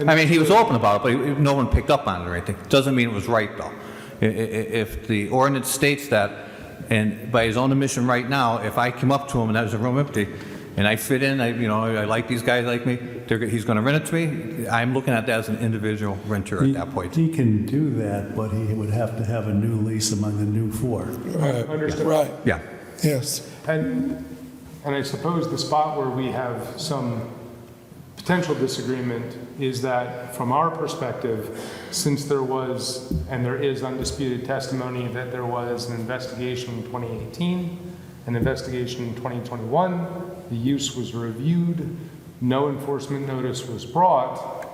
I mean, he was open about it, but no one picked up on it or anything. Doesn't mean it was right though. If the ordinance states that, and by his own admission right now, if I come up to him and there's a room empty, and I fit in, I like these guys like me, he's going to rent it to me, I'm looking at that as an individual renter at that point. He can do that, but he would have to have a new lease among the new four. Right. Understood. Right. Yeah. Yes. And I suppose the spot where we have some potential disagreement is that from our perspective, since there was, and there is undisputed testimony that there was an investigation in 2018, an investigation in 2021, the use was reviewed, no enforcement notice was brought,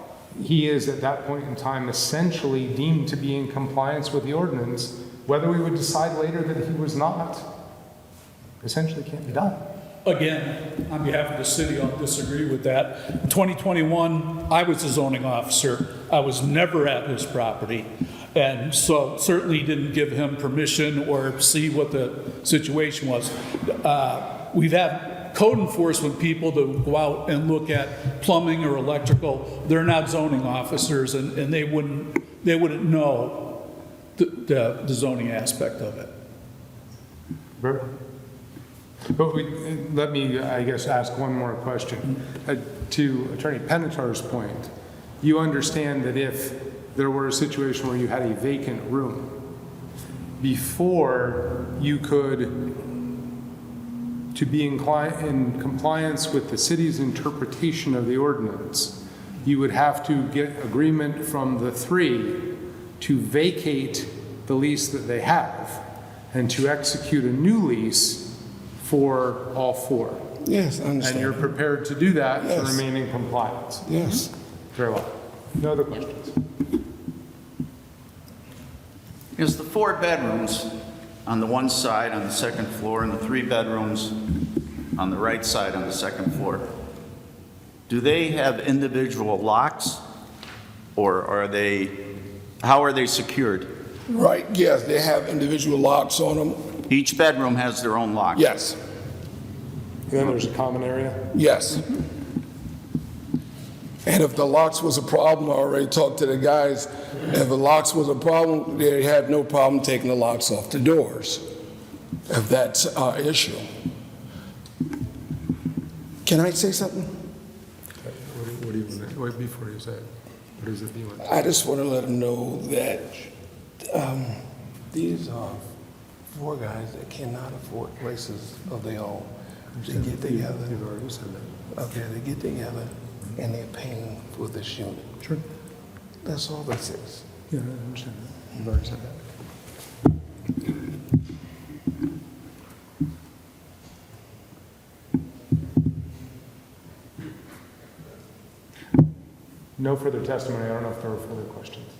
he is at that point in time essentially deemed to be in compliance with the ordinance. Whether we would decide later that he was not, essentially can't be done. Again, on behalf of the city, I'll disagree with that. In 2021, I was a zoning officer. I was never at his property. And so certainly didn't give him permission or see what the situation was. We've had code enforcement people to go out and look at plumbing or electrical. They're not zoning officers, and they wouldn't know the zoning aspect of it. But let me, I guess, ask one more question. To Attorney Penetar's point, you understand that if there were a situation where you had a vacant room, before you could, to be in compliance with the city's interpretation of the ordinance, you would have to get agreement from the three to vacate the lease that they have and to execute a new lease for all four. Yes, I understand. And you're prepared to do that Yes. to remain in compliance? Yes. Very well. No other questions? Is the 4 bedrooms on the one side on the second floor and the 3 bedrooms on the right side on the second floor, do they have individual locks, or how are they secured? Right, yes, they have individual locks on them. Each bedroom has their own lock? Yes. And then there's a common area? Yes. And if the locks was a problem, I already talked to the guys, if the locks was a problem, they had no problem taking the locks off the doors, if that's our issue. Can I say something? What do you want to, wait, before you say it, what is it you want? I just want to let them know that these are 4 guys that cannot afford places of their own. They get together. You've already said that. Okay, they get together and they're paying for this unit. Sure. That's all this is. Yeah, I understand that. You've already said that. No further testimony. I don't know if there were further questions.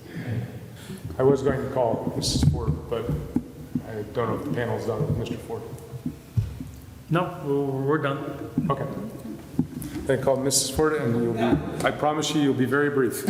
I was going to call Mrs. Ford, but I don't know if the panel's done with Mr. Ford. No, we're done. Okay. I call Mrs. Ford, and you'll be, I promise you'll be very brief.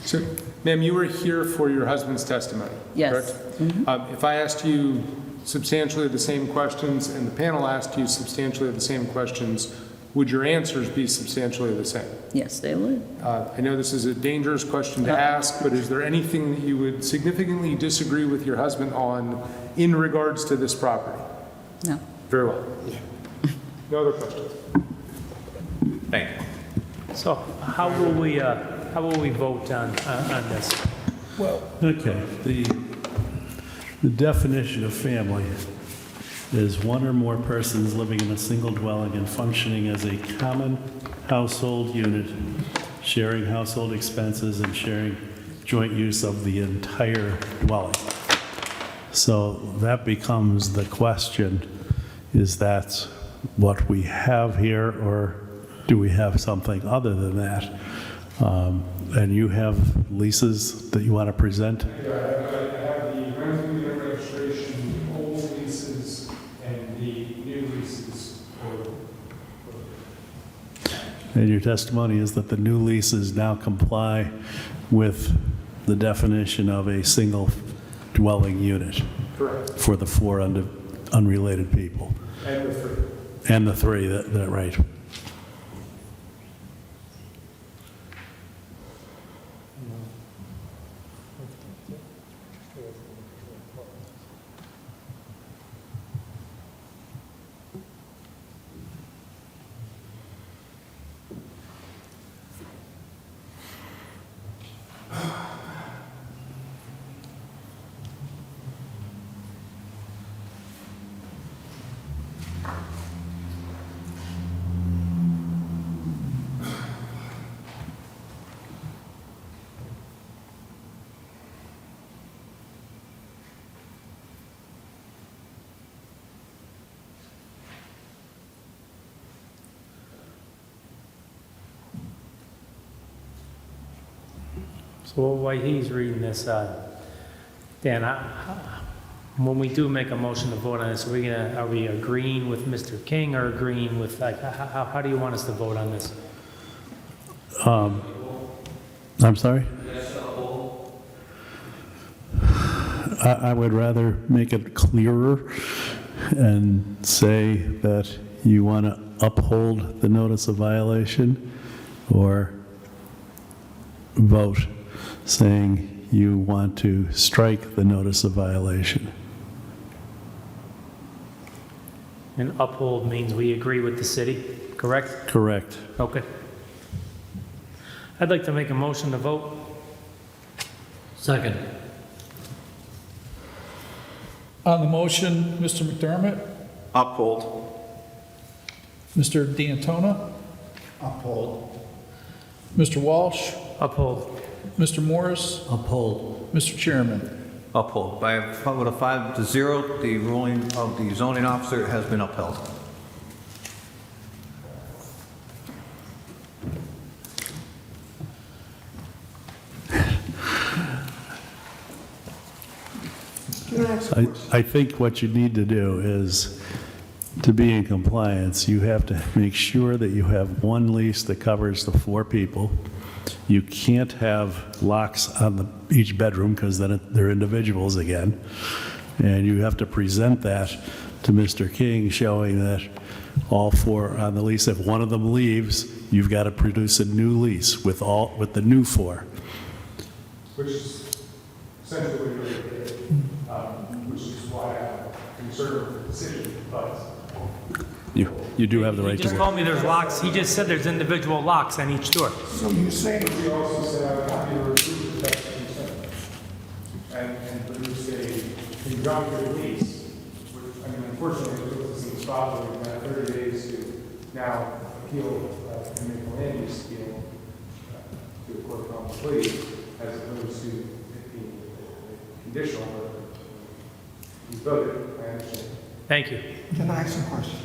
So, ma'am, you were here for your husband's testimony, Yes. correct? If I asked you substantially the same questions and the panel asked you substantially the same questions, would your answers be substantially the same? Yes, they would. I know this is a dangerous question to ask, but is there anything that you would significantly disagree with your husband on in regards to this property? No. Very well. No other questions? Thank you. So how will we vote on this? Well, Okay, the definition of family is 1 or more persons living in a single dwelling and functioning as a common household unit, sharing household expenses and sharing joint use of the entire dwelling. So that becomes the question, is that what we have here, or do we have something other than that? And you have leases that you want to present? Yeah, I have the rental unit registration, the old leases, and the new leases. And your testimony is that the new leases now comply with the definition of a single dwelling unit Correct. for the 4 unrelated people. And the 3. And the 3, that right. So while he's reading this, Dan, when we do make a motion to vote on this, are we agreeing with Mr. King or agreeing with, like, how do you want us to vote on this? I'm sorry? I would rather make it clearer and say that you want to uphold the notice of violation, or vote saying you want to strike the notice of violation. And uphold means we agree with the city, correct? Correct. Okay. I'd like to make a motion to vote. Second. On the motion, Mr. McDermott, Uphold. Mr. D'Antona, Uphold. Mr. Walsh, Uphold. Mr. Morris, Uphold. Mr. Chairman. Uphold. By a vote of 5-0, the ruling of the zoning officer has been upheld. I think what you need to do is, to be in compliance, you have to make sure that you have one lease that covers the 4 people. You can't have locks on each bedroom, because then they're individuals again. And you have to present that to Mr. King, showing that all 4 on the lease, if one of them leaves, you've got to produce a new lease with the new 4. Which is essentially what you did, which is why I'm concerned with the decision, but You do have the right He to just work. told me there's locks, he just said there's individual locks on each door. So you say, he also said I copy the receipt that's concerned. And produce a conjunctive release, which, I mean, unfortunately, it was a stop, we've got 30 days to now appeal and make a land use appeal to the court of common pleas, as opposed to it being conditional, but you voted, I understand. Thank you. can I ask a question?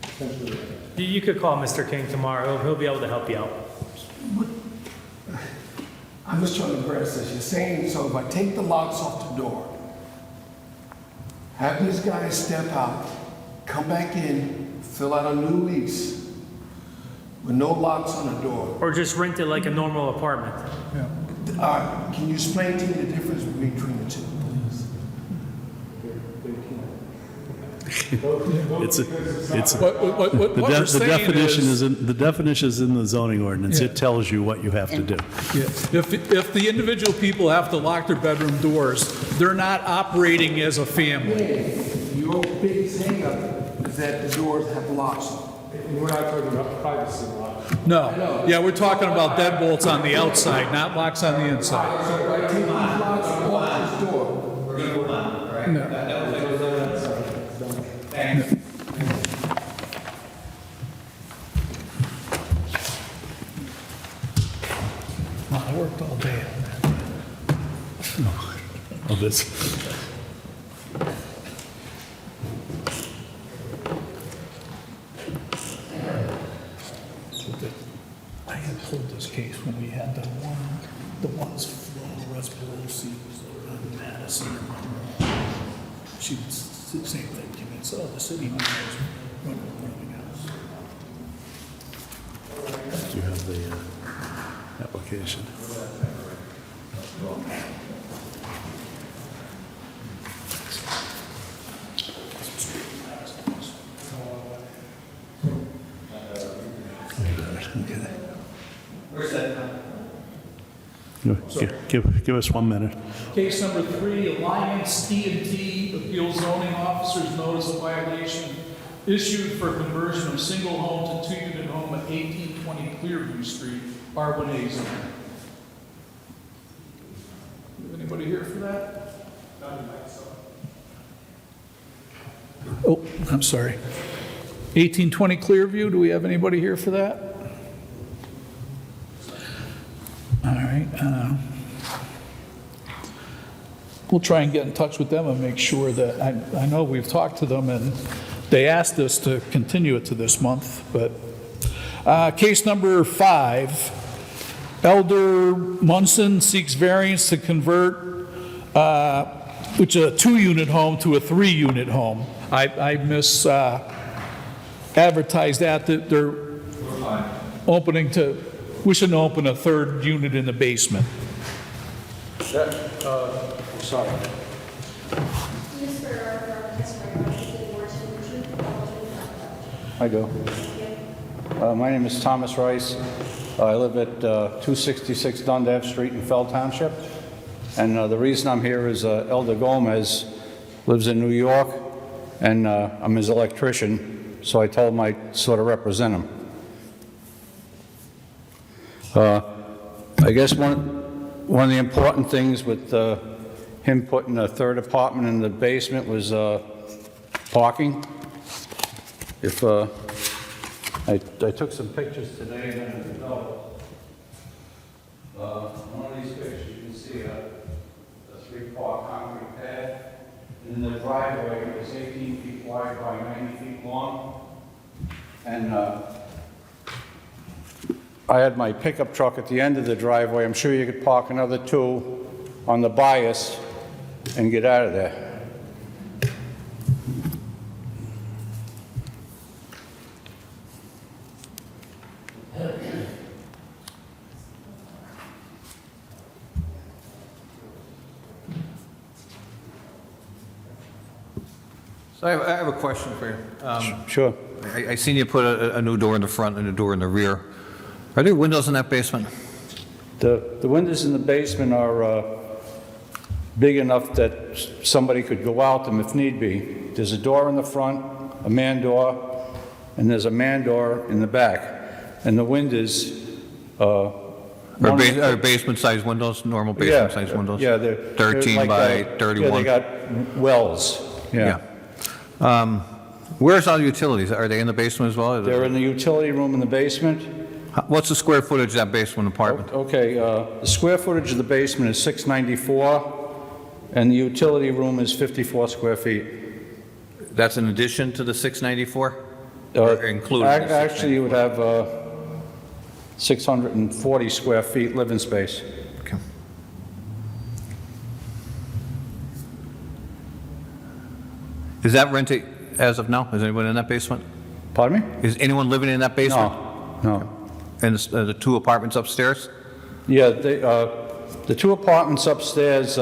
Essentially, You could call Mr. King tomorrow, he'll be able to help you out. I'm just trying to grasp this. You're saying, so if I take the locks off the door, have these guys step out, come back in, fill out a new lease with no locks on the door. Or just rent it like a normal apartment. Can you explain to me the difference between the two, please? It's What we're saying the definition is in the zoning ordinance. Yeah. It tells you what you have to do. Yeah. If the individual people have to lock their bedroom doors, they're not operating as a family. Your biggest hang-up is that the doors have locks on them. and we're not talking about privacy law. No. Yeah, we're talking about deadbolts on the outside, not locks on the inside. So if I take these locks off this door, We're going to move on, all right? No. Thanks. Well, I worked all day on that. Of this. I had pulled this case when we had the ones from West Pelosi on Madison. She was the same thing. She said, "Oh, the city manager running the house." the application. Where's that? Give us 1 minute. Case number 3, Alliance T&T Appeals Zoning Officer's Notice of Violation issued for conversion of single home to 2-unit home at 1820 Clearview Street, R1A zone. Anybody here for that? Oh, I'm sorry. 1820 Clearview, do we have anybody here for that? All right. We'll try and get in touch with them and make sure that, I know we've talked to them and they asked us to continue it to this month, but case number 5, Elder Munson seeks variance to convert which is a 2-unit home to a 3-unit home. I advertised that they're wishing to open a 3rd unit in the basement. Sorry. I do. My name is Thomas Rice. I live at 266 Dundas Street in Fell Township. And the reason I'm here is Elder Gomez lives in New York, and I'm his electrician, so I told him I'd sort of represent him. I guess one of the important things with him putting a 3rd apartment in the basement was parking. If I took some pictures today and then I developed one of these pictures, you can see a 3-part concrete pad, and the driveway was 18 feet wide by 90 feet long, and I had my pickup truck at the end of the driveway. I'm sure you could park another 2 on the bias and get out of there. So I have a question for you. Sure. I seen you put a new door in the front and a door in the rear. Are there windows in that basement? The windows in the basement are big enough that somebody could go out them if need be. There's a door in the front, a man door, and there's a man door in the back. And the windows Are basement-sized windows, normal basement-sized windows? Yeah, they're 13 like, by 31? Yeah, they got wells. Yeah. Where's all the utilities? Are they in the basement as well? They're in the utility room in the basement. What's the square footage of that basement apartment? Okay, the square footage of the basement is 694, and the utility room is 54 square feet. That's in addition to the 694? Or including the 694? Actually, you would have 640 square feet living space. Okay. Is that rented as of now? Is anyone in that basement? Pardon me? Is anyone living in that basement? No. And the 2 apartments upstairs? Yeah, the 2 apartments upstairs,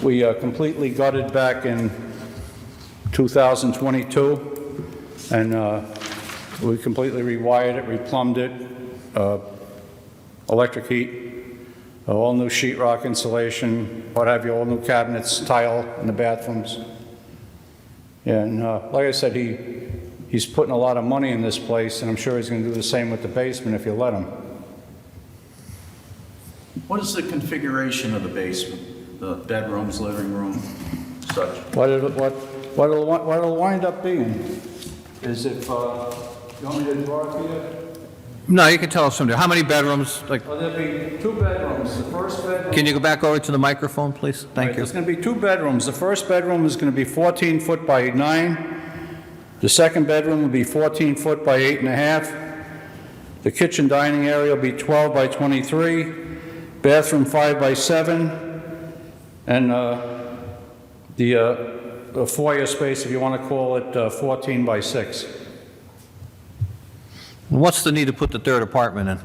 we completely gutted back in 2022, and we completely rewired it, replumbed it, electric heat, all new sheetrock insulation, what have you, all new cabinets, tile in the bathrooms. And like I said, he's putting a lot of money in this place, and I'm sure he's going to do the same with the basement if you let him. What is the configuration of the basement? The bedrooms, living room, such? What it'll wind up being is if, you want me to draw it to you? No, you can tell us from there. How many bedrooms? Well, there'll be 2 bedrooms. The first bedroom... Can you go back over to the microphone, please? Thank you. There's going to be 2 bedrooms. The first bedroom is going to be 14 foot by 9. The second bedroom will be 14 foot by 8.5. The kitchen dining area will be 12 by 23. Bathroom 5 by 7. And the foyer space, if you want to call it, 14 by 6. What's the need to put the third apartment in?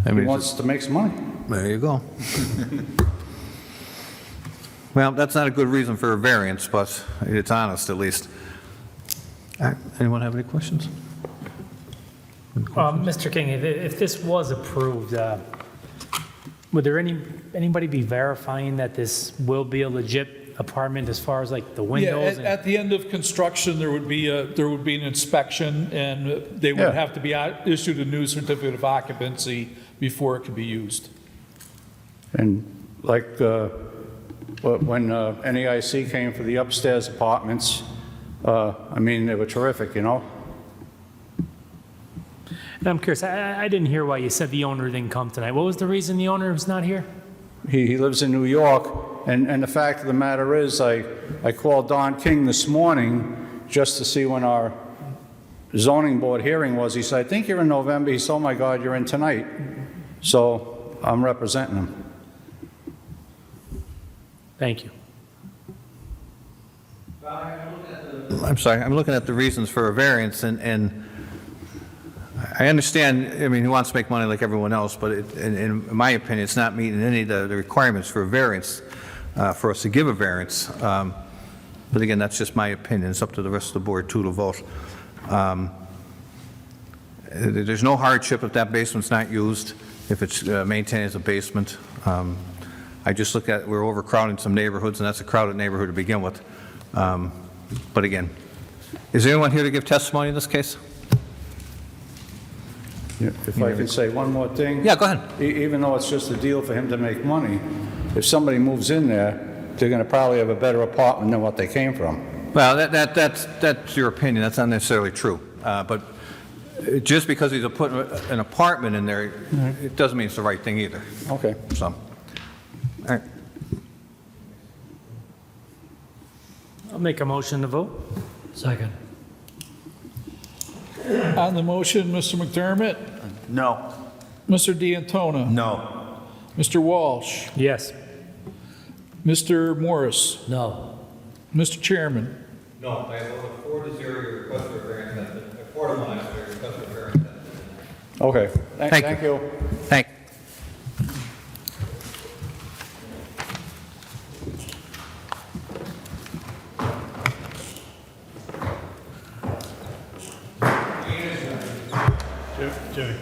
I He mean, wants to make some money. there you go. Well, that's not a good reason for a variance, but it's honest at least. All right, anyone have any questions? Mr. King, if this was approved, would there anybody be verifying that this will be a legit apartment as far as like the Yeah, windows? at the end of construction, there would be an inspection, and they would Yeah. have to be issued a new certificate of occupancy before it could be used. And like when NAIC came for the upstairs apartments, I mean, they were terrific, you know? And I'm curious, I didn't hear why you said the owner didn't come tonight. What was the reason the owner was not here? He lives in New York, and the fact of the matter is, I called Don King this morning just to see when our zoning board hearing was. He said, I think you're in November. He said, oh my God, you're in tonight. So I'm representing him. Thank you. I'm sorry, I'm looking at the reasons for a variance, and I understand, I mean, he wants to make money like everyone else, but in my opinion, it's not meeting any of the requirements for a variance, for us to give a variance. But again, that's just my opinion. It's up to the rest of the board, too, to vote. There's no hardship if that basement's not used, if it's maintained as a basement. I just look at, we're overcrowding some neighborhoods, and that's a crowded neighborhood to begin with. But again, is there anyone here to give testimony in this case? Yeah, if I could say one more thing? Yeah, go ahead. Even though it's just a deal for him to make money, if somebody moves in there, they're going to probably have a better apartment than what they came from. Well, that's your opinion. That's not necessarily true. But just because he's putting an apartment in there, it doesn't mean it's the right thing either. Okay. So, all right. I'll make a motion to vote. Second. On the motion, Mr. McDermott? No. Mr. D'Antona? No. Mr. Walsh? Yes. Mr. Morris? No. Mr. Chairman? No, I have a 4-0 request for variance. A 4-1 request for variance. Okay. Thank you. Thank you. Jimmy.